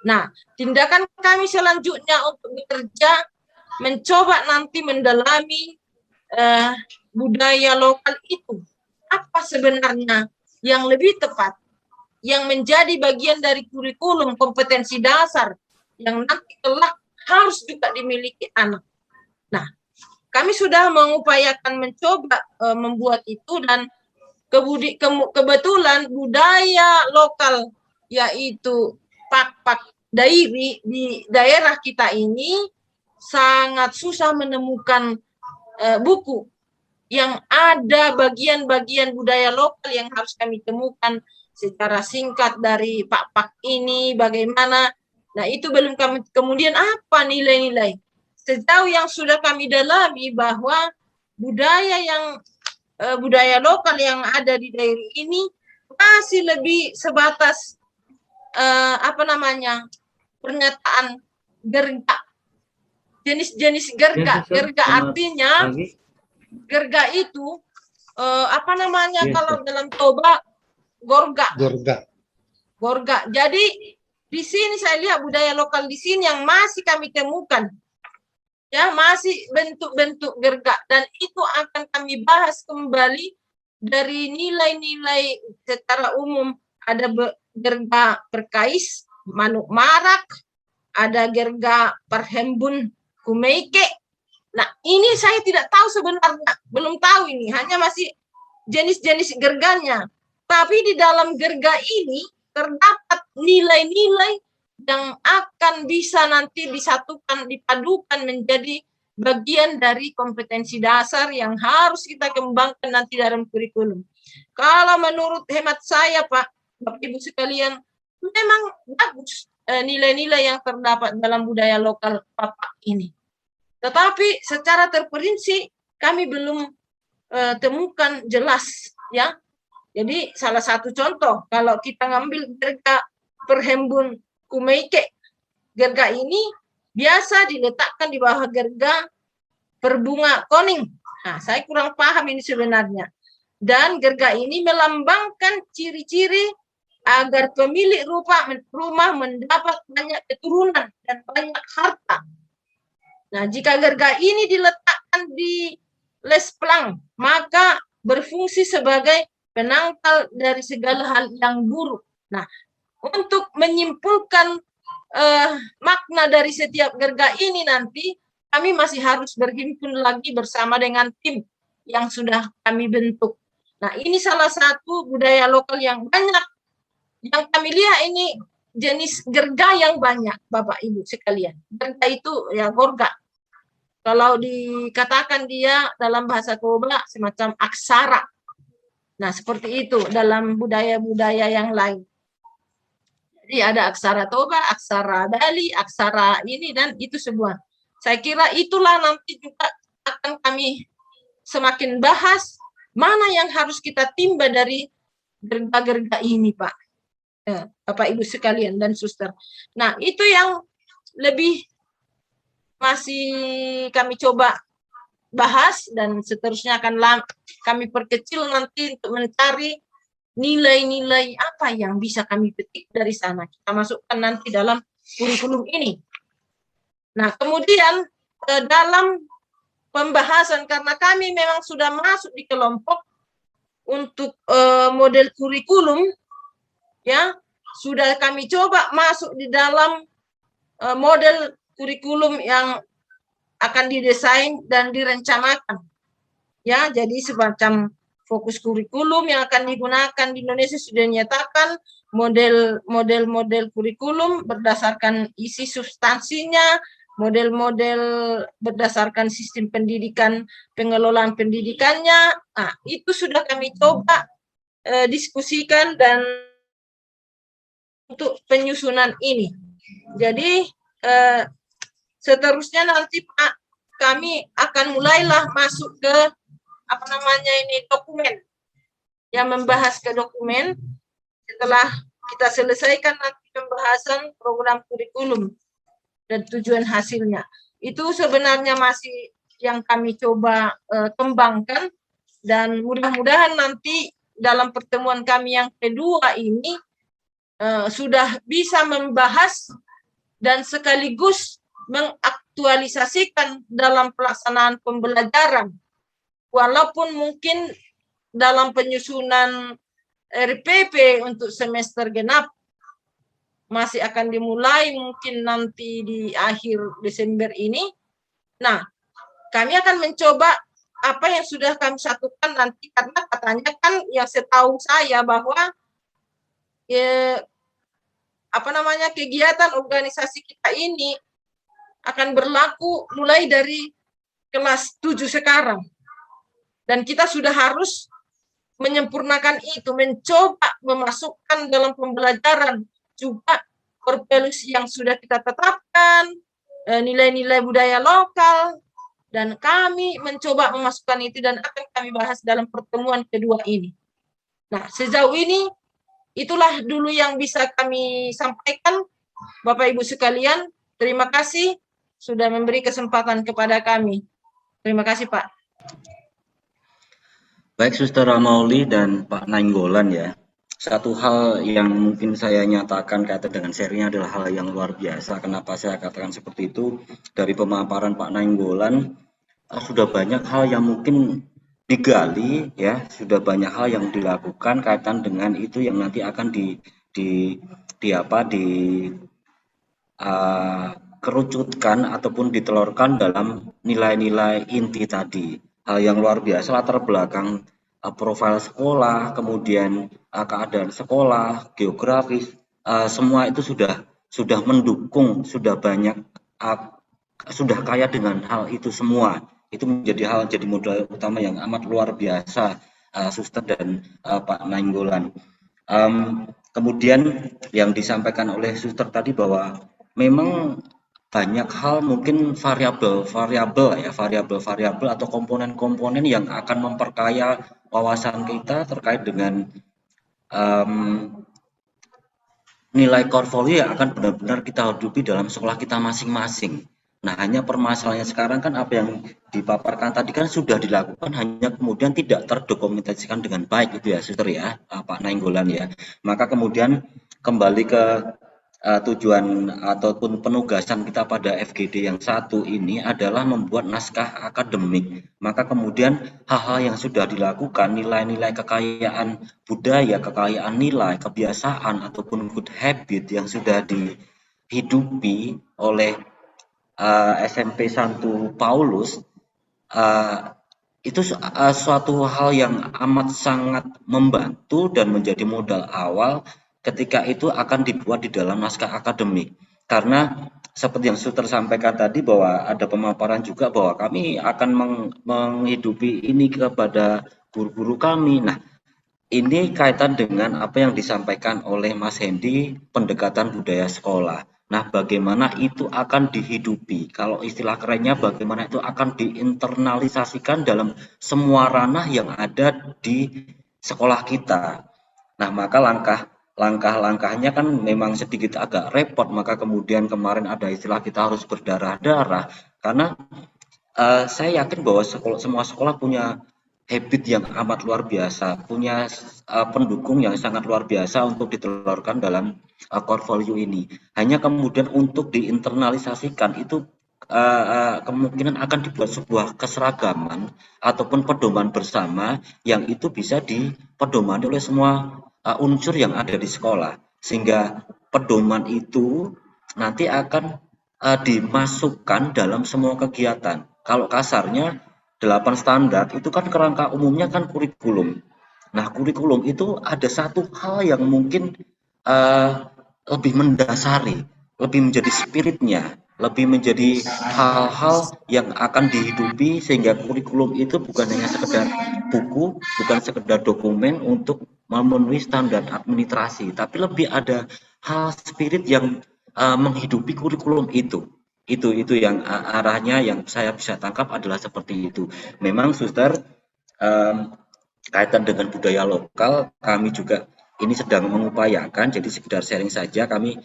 Nah, tindakan kami selanjutnya untuk bekerja, mencoba nanti mendalami budaya lokal itu. Apa sebenarnya yang lebih tepat, yang menjadi bagian dari kurikulum kompetensi dasar, yang nanti kelak harus juga dimiliki anak. Nah, kami sudah mengupayakan mencoba membuat itu, dan kebetulan budaya lokal, yaitu pak-pak dairi di daerah kita ini sangat susah menemukan buku yang ada bagian-bagian budaya lokal yang harus kami temukan secara singkat dari pak-pak ini bagaimana. Nah, itu belum kami. Kemudian apa nilai-nilai? Sejauh yang sudah kami dalami bahwa budaya lokal yang ada di daerah ini masih lebih sebatas pernyataan gerga, jenis-jenis gerga. Gerga artinya gerga itu kalau dalam Toba gorga. Jadi di sini saya lihat budaya lokal di sini yang masih kami temukan, ya, masih bentuk-bentuk gerga, dan itu akan kami bahas kembali dari nilai-nilai secara umum. Ada gerga perkais, manuk marak, ada gerga perhembun kumeike. Nah, ini saya tidak tahu sebenarnya, belum tahu ini, hanya masih jenis-jenis gerganya. Tapi di dalam gerga ini terdapat nilai-nilai yang akan bisa nanti disatukan, dipadukan menjadi bagian dari kompetensi dasar yang harus kita kembangkan nanti dalam kurikulum. Kalau menurut hemat saya, Pak, Bapak Ibu sekalian, memang bagus nilai-nilai yang terdapat dalam budaya lokal Bapak ini. Tetapi secara terperinci kami belum temukan jelas, ya. Jadi salah satu contoh, kalau kita ngambil gerga perhembun kumeike, gerga ini biasa diletakkan di bawah gerga perbunga koning. Nah, saya kurang paham ini sebenarnya. Dan gerga ini melambangkan ciri-ciri agar pemilik rumah mendapat banyak keturunan dan banyak harta. Nah, jika gerga ini diletakkan di lesplang, maka berfungsi sebagai penangkal dari segala hal yang buruk. Nah, untuk menyimpulkan makna dari setiap gerga ini nanti, kami masih harus berhimpun lagi bersama dengan tim yang sudah kami bentuk. Nah, ini salah satu budaya lokal yang banyak. Yang kami lihat ini jenis gerga yang banyak, Bapak Ibu sekalian. Gerga itu ya gorga. Kalau dikatakan dia dalam bahasa Toba semacam aksara. Nah, seperti itu dalam budaya-budaya yang lain. Jadi ada aksara Toba, aksara Bali, aksara ini dan itu semua. Saya kira itulah nanti juga akan kami semakin bahas mana yang harus kita timba dari gerga-gerga ini, Pak. Bapak Ibu sekalian dan suster. Nah, itu yang lebih masih kami coba bahas, dan seterusnya akan kami perkecil nanti untuk mencari nilai-nilai apa yang bisa kami petik dari sana. Kita masukkan nanti dalam kurikulum ini. Nah, kemudian dalam pembahasan, karena kami memang sudah masuk di kelompok untuk model kurikulum, ya, sudah kami coba masuk di dalam model kurikulum yang akan didesain dan direncanakan, ya. Jadi semacam fokus kurikulum yang akan digunakan di Indonesia sudah dinyatakan, model kurikulum berdasarkan isi substansinya, model-model berdasarkan sistem pendidikan, pengelolaan pendidikannya. Nah, itu sudah kami coba diskusikan dan untuk penyusunan ini. Jadi seterusnya nanti Pak, kami akan mulailah masuk ke dokumen, yang membahas ke dokumen. Setelah kita selesaikan nanti pembahasan program kurikulum dan tujuan hasilnya. Itu sebenarnya masih yang kami coba kembangkan, dan mudah-mudahan nanti dalam pertemuan kami yang kedua ini sudah bisa membahas dan sekaligus mengaktualisasikan dalam pelaksanaan pembelajaran. Walaupun mungkin dalam penyusunan RPP untuk semester genap masih akan dimulai mungkin nanti di akhir Desember ini. Nah, kami akan mencoba apa yang sudah kami satukan nanti, karena katanya kan yang setahu saya bahwa kegiatan organisasi kita ini akan berlaku mulai dari kelas 7 sekarang. Dan kita sudah harus menyempurnakan itu, mencoba memasukkan dalam pembelajaran juga korpus yang sudah kita tetapkan, nilai-nilai budaya lokal, dan kami mencoba memasukkan itu dan akan kami bahas dalam pertemuan kedua ini. Nah, sejauh ini itulah dulu yang bisa kami sampaikan, Bapak Ibu sekalian. Terima kasih sudah memberi kesempatan kepada kami. Terima kasih, Pak.
Baik, Suster Ramauli dan Pak Nainggolan ya. Satu hal yang mungkin saya nyatakan kaitan dengan serinya adalah hal yang luar biasa. Kenapa saya katakan seperti itu? Dari pemaparan Pak Nainggolan, sudah banyak hal yang mungkin digali ya, sudah banyak hal yang dilakukan kaitan dengan itu yang nanti akan kerucutkan ataupun ditelurkan dalam nilai-nilai inti tadi. Hal yang luar biasa, latar belakang profil sekolah, kemudian keadaan sekolah, geografis, semua itu sudah mendukung, sudah banyak, sudah kaya dengan hal itu semua. Itu menjadi modal utama yang amat luar biasa, Suster dan Pak Nainggolan. Kemudian yang disampaikan oleh Suster tadi bahwa memang banyak hal, mungkin variabel atau komponen-komponen yang akan memperkaya wawasan kita terkait dengan nilai portfolio yang akan benar-benar kita hidupi dalam sekolah kita masing-masing. Nah, hanya permasalahannya sekarang kan apa yang dipaparkan tadi kan sudah dilakukan, hanya kemudian tidak terdokumentasikan dengan baik itu ya, Suster ya, Pak Nainggolan ya. Maka kemudian kembali ke tujuan ataupun penugasan kita pada FGD yang satu ini adalah membuat naskah akademik. Maka kemudian hal-hal yang sudah dilakukan, nilai-nilai kekayaan budaya, kekayaan nilai, kebiasaan ataupun good habit yang sudah dihidupi oleh SMP Santo Paulus, itu suatu hal yang amat sangat membantu dan menjadi modal awal ketika itu akan dibuat di dalam naskah akademik. Karena seperti yang Suster sampaikan tadi bahwa ada pemaparan juga bahwa kami akan menghidupi ini kepada guru-guru kami. Nah, ini kaitan dengan apa yang disampaikan oleh Mas Hendy, pendekatan budaya sekolah. Nah, bagaimana itu akan dihidupi? Kalau istilah kerennya, bagaimana itu akan diinternalisasikan dalam semua ranah yang ada di sekolah kita. Nah, maka langkah-langkahnya kan memang sedikit agak repot. Maka kemudian kemarin ada istilah kita harus berdarah-darah. Karena saya yakin bahwa semua sekolah punya habit yang amat luar biasa, punya pendukung yang sangat luar biasa untuk ditelurkan dalam core value ini. Hanya kemudian untuk diinternalisasikan itu kemungkinan akan dibuat sebuah keseragaman ataupun pedoman bersama yang itu bisa dipedomani oleh semua unsur yang ada di sekolah, sehingga pedoman itu nanti akan dimasukkan dalam semua kegiatan. Kalau kasarnya 8 standar itu kan kerangka umumnya kan kurikulum. Nah, kurikulum itu ada satu hal yang mungkin lebih mendasari, lebih menjadi spiritnya, lebih menjadi hal-hal yang akan dihidupi, sehingga kurikulum itu bukan hanya sekedar buku, bukan sekedar dokumen untuk memenuhi standar administrasi, tapi lebih ada hal spirit yang menghidupi kurikulum itu. Itu yang arahnya yang saya bisa tangkap adalah seperti itu. Memang Suster, kaitan dengan budaya lokal, kami juga ini sedang mengupayakan, jadi sekedar sharing saja, kami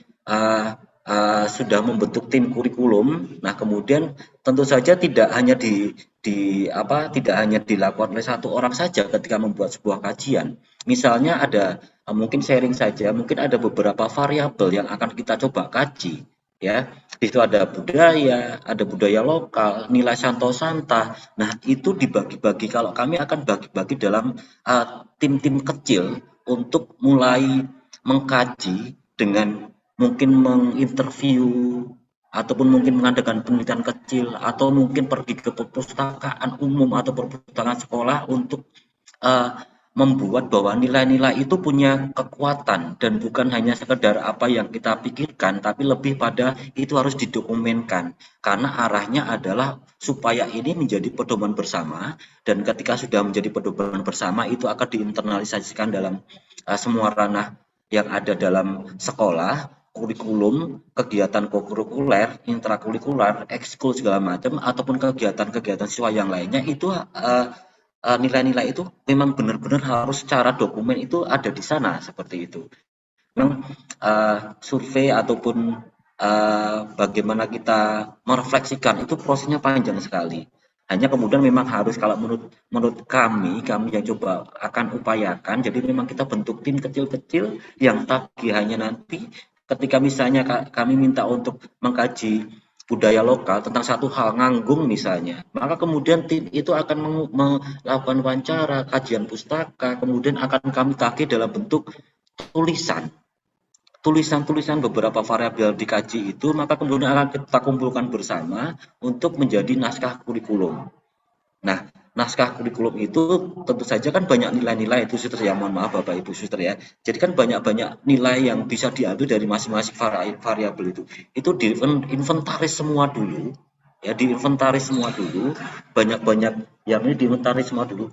sudah membentuk tim kurikulum. Nah, kemudian tentu saja tidak hanya tidak hanya dilakukan oleh satu orang saja ketika membuat sebuah kajian. Misalnya ada mungkin sharing saja, mungkin ada beberapa variabel yang akan kita coba kaji, ya. Di situ ada budaya lokal, nilai santosanta. Nah, itu dibagi-bagi. Kalau kami akan bagi-bagi dalam tim-tim kecil untuk mulai mengkaji dengan mungkin menginterview ataupun mungkin mengadakan penelitian kecil, atau mungkin pergi ke perpustakaan umum atau perpustakaan sekolah untuk membuat bahwa nilai-nilai itu punya kekuatan dan bukan hanya sekedar apa yang kita pikirkan, tapi lebih pada itu harus didokumenkan, karena arahnya adalah supaya ini menjadi pedoman bersama, dan ketika sudah menjadi pedoman bersama itu akan diinternalisasikan dalam semua ranah yang ada dalam sekolah, kurikulum, kegiatan kokurikuler, intrakurikuler, ekskul segala macam, ataupun kegiatan-kegiatan siswa yang lainnya, itu nilai-nilai itu memang benar-benar harus secara dokumen itu ada di sana, seperti itu. Memang survei ataupun bagaimana kita merefleksikan itu prosesnya panjang sekali. Hanya kemudian memang harus, kalau menurut kami yang coba akan upayakan, jadi memang kita bentuk tim kecil-kecil yang tagihannya nanti ketika misalnya kami minta untuk mengkaji budaya lokal tentang satu hal, nganggung misalnya, maka kemudian tim itu akan melakukan wawancara, kajian pustaka, kemudian akan kami tagih dalam bentuk tulisan beberapa variabel dikaji itu, maka kemudian akan kita kumpulkan bersama untuk menjadi naskah kurikulum. Nah, naskah kurikulum itu tentu saja kan banyak nilai-nilai itu, Suster, ya, mohon maaf Bapak Ibu Suster ya. Jadi kan banyak nilai yang bisa diambil dari masing-masing variabel itu. Itu diinventaris semua dulu, ya, diinventaris semua dulu, banyak yang ini diinventaris semua dulu.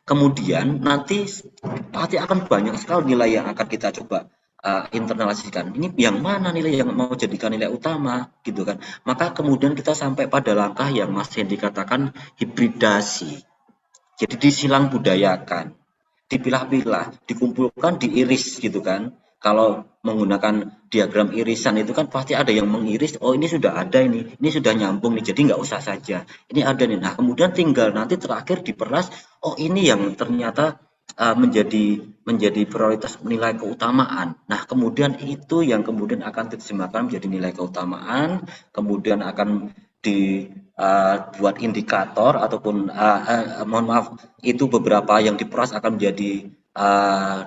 Kemudian nanti pasti akan banyak sekali nilai yang akan kita coba internalisasikan. Ini yang mana nilai yang mau jadikan nilai utama, gitu kan. Maka kemudian kita sampai pada langkah yang masih dikatakan hibridasi. Jadi disilang budayakan, dipilah-pilah, dikumpulkan, diiris, gitu kan. Kalau menggunakan diagram irisan itu kan pasti ada yang mengiris, oh ini sudah ada, ini sudah nyambung nih, jadi nggak usah saja, ini ada nih. Nah, kemudian tinggal nanti terakhir diperas, oh ini yang ternyata menjadi prioritas nilai keutamaan. Nah, kemudian itu yang kemudian akan diterjemahkan menjadi nilai keutamaan, kemudian akan dibuat indikator ataupun mohon maaf, itu beberapa yang diperas akan menjadi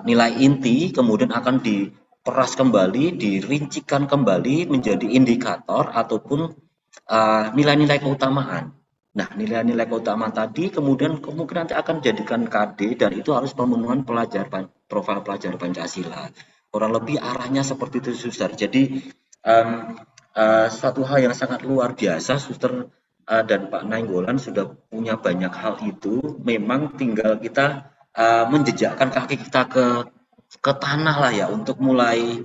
nilai inti, kemudian akan diperas kembali, dirincikan kembali menjadi indikator ataupun nilai-nilai keutamaan. Nah, nilai-nilai keutamaan tadi kemudian nanti akan dijadikan KD, dan itu harus pemenuhan profil pelajar Pancasila. Kurang lebih arahnya seperti itu, Suster. Jadi suatu hal yang sangat luar biasa, Suster dan Pak Nainggolan sudah punya banyak hal itu. Memang tinggal kita menjejakkan kaki kita ke tanah lah ya, untuk mulai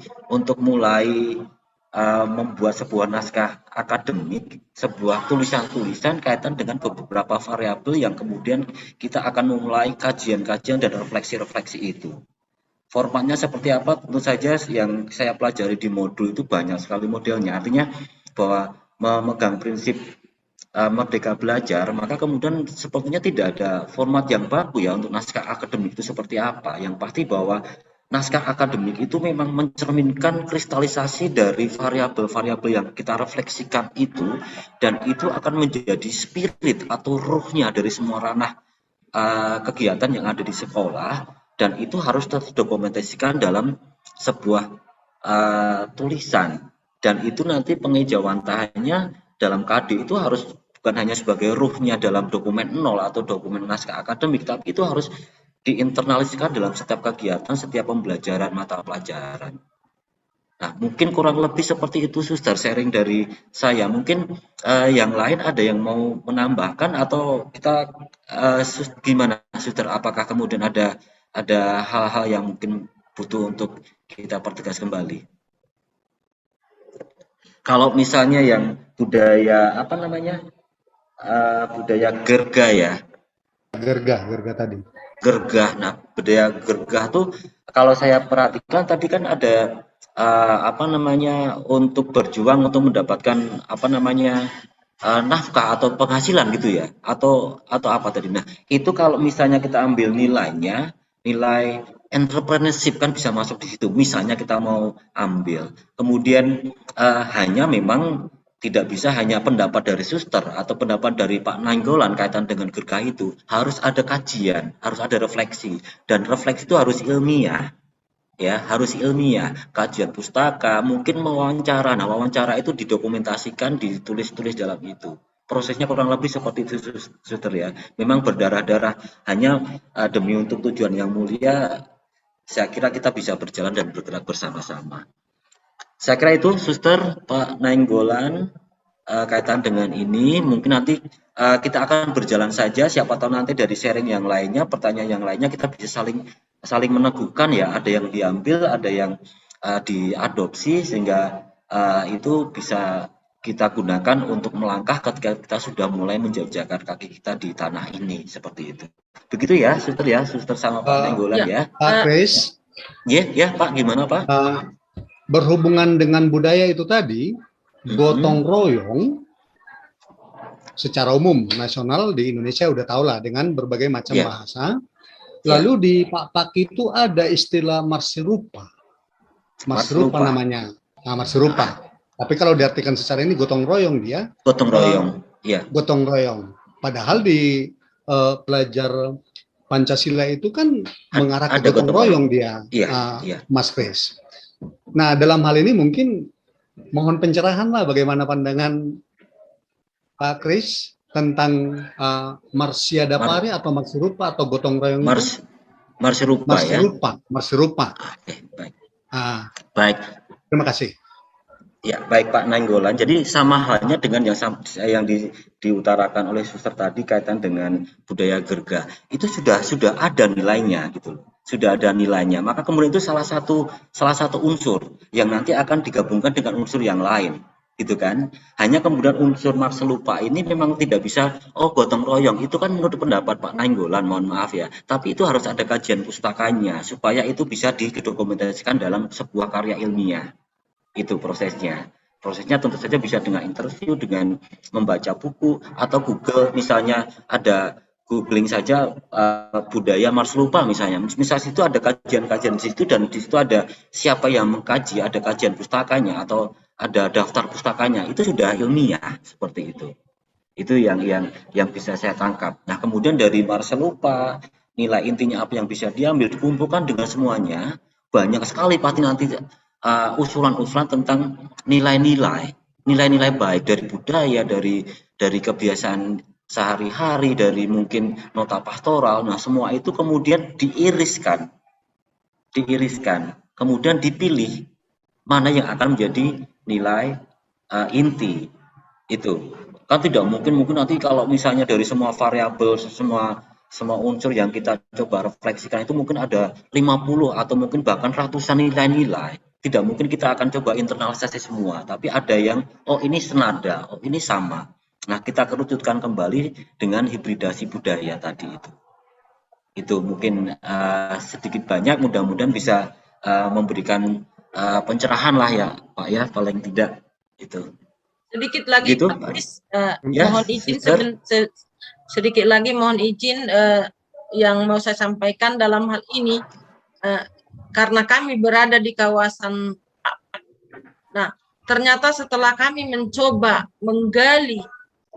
membuat sebuah naskah akademik, sebuah tulisan-tulisan kaitan dengan beberapa variabel yang kemudian kita akan memulai kajian-kajian dan refleksi-refleksi itu. Formatnya seperti apa, tentu saja yang saya pelajari di modul itu banyak sekali modelnya. Artinya bahwa memegang prinsip merdeka belajar, maka kemudian sepertinya tidak ada format yang baku ya untuk naskah akademik itu seperti apa. Yang pasti bahwa naskah akademik itu memang mencerminkan kristalisasi dari variabel-variabel yang kita refleksikan itu, dan itu akan menjadi spirit atau ruhnya dari semua ranah kegiatan yang ada di sekolah, dan itu harus terdokumentasikan dalam sebuah tulisan, dan itu nanti pengejawantahannya dalam KD itu harus bukan hanya sebagai ruhnya dalam dokumen 0 atau dokumen naskah akademik, tapi itu harus diinternalisasikan dalam setiap kegiatan, setiap pembelajaran mata pelajaran. Nah, mungkin kurang lebih seperti itu, Suster, sharing dari saya. Mungkin yang lain ada yang mau menambahkan atau kita gimana, Suster? Apakah kemudian ada hal-hal yang mungkin butuh untuk kita pertegas kembali? Kalau misalnya yang budaya apa namanya budaya gerga ya,
Gerga tadi.
gergah. Nah, budaya gergah tuh kalau saya perhatikan tadi kan ada apa namanya untuk berjuang untuk mendapatkan apa namanya nafkah atau penghasilan gitu ya, atau apa tadi. Nah, itu kalau misalnya kita ambil nilainya, nilai entrepreneurship kan bisa masuk di situ. Misalnya kita mau ambil, kemudian hanya memang tidak bisa hanya pendapat dari suster atau pendapat dari Pak Nainggolan kaitan dengan gergah itu, harus ada kajian, harus ada refleksi, dan refleksi itu harus ilmiah, ya harus ilmiah, kajian pustaka, mungkin wawancara. Nah, wawancara itu didokumentasikan, ditulis-tulis dalam itu. Prosesnya kurang lebih seperti itu, suster ya. Memang berdarah-darah hanya demi untuk tujuan yang mulia. Saya kira kita bisa berjalan dan bergerak bersama-sama. Saya kira itu, Suster, Pak Nainggolan, kaitan dengan ini. Mungkin nanti kita akan berjalan saja. Siapa tahu nanti dari sharing yang lainnya, pertanyaan yang lainnya, kita bisa saling meneguhkan ya. Ada yang diambil, ada yang diadopsi, sehingga itu bisa kita gunakan untuk melangkah ketika kita sudah mulai menjajakan kaki kita di tanah ini, seperti itu. Begitu ya, Suster sama Pak Nainggolan ya.
Pak Kris.
Ya, Pak, gimana Pak?
Berhubungan dengan budaya itu tadi, gotong royong secara umum nasional di Indonesia udah tahu lah dengan berbagai macam bahasa. Lalu di Pak Paki itu ada istilah marsirupa. Marsirupa namanya. Nah, marsirupa. Tapi kalau diartikan secara ini gotong royong dia.
Gotong royong. Iya.
Gotong royong. Padahal di pelajar Pancasila itu kan mengarah ke gotong royong dia, Mas Kris. Nah, dalam hal ini mungkin mohon pencerahan lah bagaimana pandangan Pak Kris tentang marsiadapari atau marsirupa atau gotong royong itu?
Marsirupa ya.
Marsirupa.
Baik.
Baik. Terima kasih.
Ya, baik Pak Nainggolan. Jadi sama halnya dengan yang diutarakan oleh suster tadi kaitan dengan budaya gergah. Itu sudah ada nilainya gitu loh. Sudah ada nilainya. Maka kemudian itu salah satu unsur yang nanti akan digabungkan dengan unsur yang lain. Gitu kan. Hanya kemudian unsur marselupa ini memang tidak bisa gotong royong. Itu kan menurut pendapat Pak Nainggolan, mohon maaf ya. Tapi itu harus ada kajian pustakanya supaya itu bisa didokumentasikan dalam sebuah karya ilmiah. Itu prosesnya tentu saja bisa dengan interview, dengan membaca buku, atau Google misalnya ada googling saja budaya marselupa misalnya itu ada kajian-kajian di situ, dan di situ ada siapa yang mengkaji, ada kajian pustakanya atau ada daftar pustakanya, itu sudah ilmiah seperti itu yang bisa saya tangkap. Nah, kemudian dari marselupa nilai intinya apa yang bisa diambil, dikumpulkan dengan semuanya, banyak sekali pasti nanti usulan-usulan tentang nilai-nilai baik dari budaya, dari kebiasaan sehari-hari, dari mungkin nota pastoral. Nah, semua itu kemudian diiriskan, kemudian dipilih mana yang akan menjadi nilai inti. Itu kan tidak mungkin nanti kalau misalnya dari semua variabel, semua unsur yang kita coba refleksikan itu mungkin ada 50 atau mungkin bahkan ratusan nilai-nilai. Tidak mungkin kita akan coba internalisasi semua, tapi ada yang ini senada, ini sama. Nah, kita kerucutkan kembali dengan hibridasi budaya tadi itu. Itu mungkin sedikit banyak mudah-mudahan bisa memberikan pencerahan lah ya, Pak ya, paling tidak itu.
Sedikit lagi gitu, Pak Kris, mohon izin sedikit lagi mohon izin yang mau saya sampaikan dalam hal ini, karena kami berada di kawasan. Nah, ternyata setelah kami mencoba menggali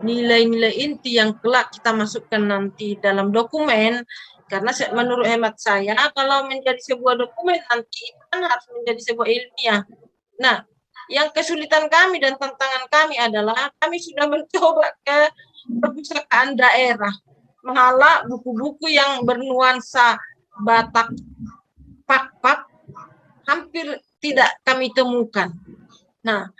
nilai-nilai inti yang kelak kita masukkan nanti dalam dokumen, karena menurut hemat saya kalau menjadi sebuah dokumen nanti kan harus menjadi sebuah ilmiah. Nah, yang kesulitan kami dan tantangan kami adalah kami sudah mencoba ke perpustakaan daerah, menghala buku-buku yang bernuansa Batak, Pak, hampir tidak kami temukan. Nah,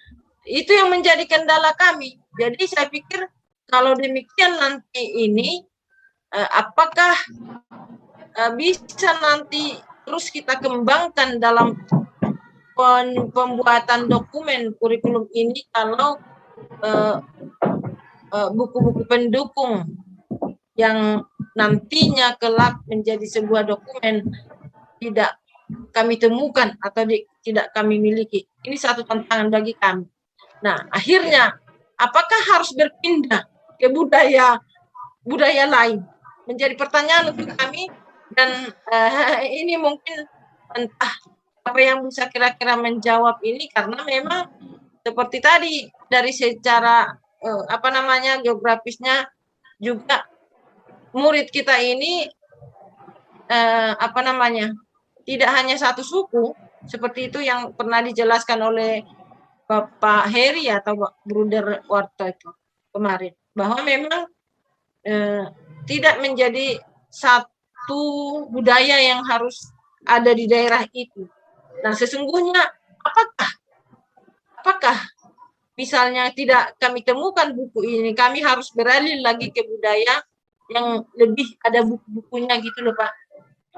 itu yang menjadi kendala kami. Jadi saya pikir kalau demikian nanti ini, apakah bisa nanti terus kita kembangkan dalam pembuatan dokumen kurikulum ini kalau buku-buku pendukung yang nantinya kelak menjadi sebuah dokumen tidak kami temukan atau tidak kami miliki. Ini satu tantangan bagi kami. Nah, akhirnya apakah harus berpindah ke budaya lain? Menjadi pertanyaan untuk kami, dan ini mungkin entah apa yang bisa kira-kira menjawab ini, karena memang seperti tadi dari secara geografisnya juga murid kita ini tidak hanya satu suku seperti itu yang pernah dijelaskan oleh Bapak Heri atau Bruder Warto itu kemarin, bahwa memang tidak menjadi satu budaya yang harus ada di daerah itu. Nah, sesungguhnya apakah misalnya tidak kami temukan buku ini, kami harus beralih lagi ke budaya yang lebih ada buku-bukunya gitu loh, Pak.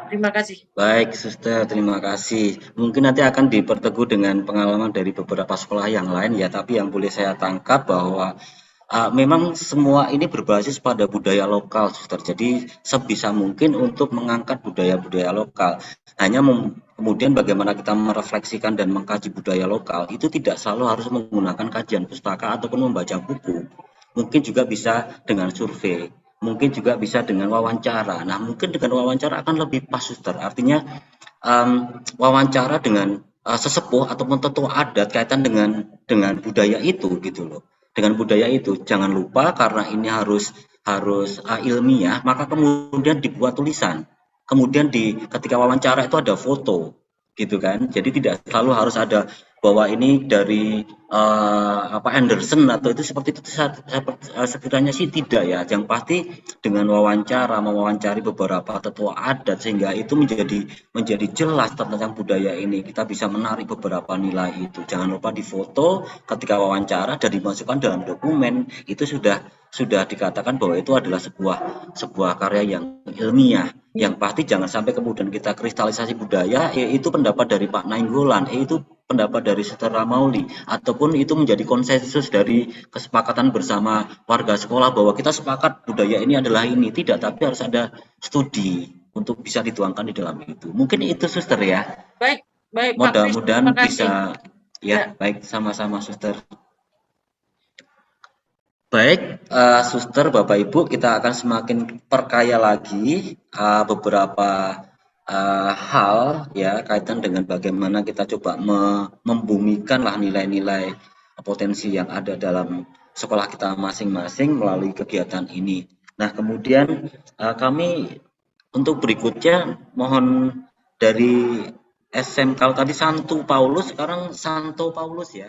Terima kasih.
Baik, Suster, terima kasih. Mungkin nanti akan diperteguh dengan pengalaman dari beberapa sekolah yang lain ya, tapi yang boleh saya tangkap bahwa memang semua ini berbasis pada budaya lokal, Suster. Jadi sebisa mungkin untuk mengangkat budaya-budaya lokal. Hanya kemudian bagaimana kita merefleksikan dan mengkaji budaya lokal, itu tidak selalu harus menggunakan kajian pustaka ataupun membaca buku. Mungkin juga bisa dengan survei. Mungkin juga bisa dengan wawancara. Nah, mungkin dengan wawancara akan lebih pas, Suster. Artinya wawancara dengan sesepuh ataupun tetua adat kaitan dengan budaya itu gitu loh. Dengan budaya itu jangan lupa, karena ini harus ilmiah, maka kemudian dibuat tulisan. Kemudian ketika wawancara itu ada foto gitu kan. Jadi tidak selalu harus ada bahwa ini dari Anderson atau itu seperti itu, sekiranya sih tidak ya. Yang pasti dengan mewawancari beberapa tetua adat, sehingga itu menjadi jelas tentang budaya ini. Kita bisa menarik beberapa nilai itu. Jangan lupa difoto ketika wawancara dan dimasukkan dalam dokumen. Itu sudah dikatakan bahwa itu adalah sebuah karya yang ilmiah. Yang pasti jangan sampai kemudian kita kristalisasi budaya, yaitu pendapat dari Pak Nainggolan, itu pendapat dari Suster Ramauli, ataupun itu menjadi konsensus dari kesepakatan bersama warga sekolah bahwa kita sepakat budaya ini adalah ini. Tidak, tapi harus ada studi untuk bisa dituangkan di dalam itu. Mungkin itu, Suster ya.
Baik,
mudah-mudahan bisa ya. Baik, sama-sama, Suster. Baik, Suster, Bapak Ibu, kita akan semakin perkaya lagi beberapa hal ya kaitan dengan bagaimana kita coba membumikan lah nilai-nilai potensi yang ada dalam sekolah kita masing-masing melalui kegiatan ini. Nah, kemudian kami untuk berikutnya mohon dari SMK, kalau tadi Santo Paulus, sekarang Santo Paulus ya.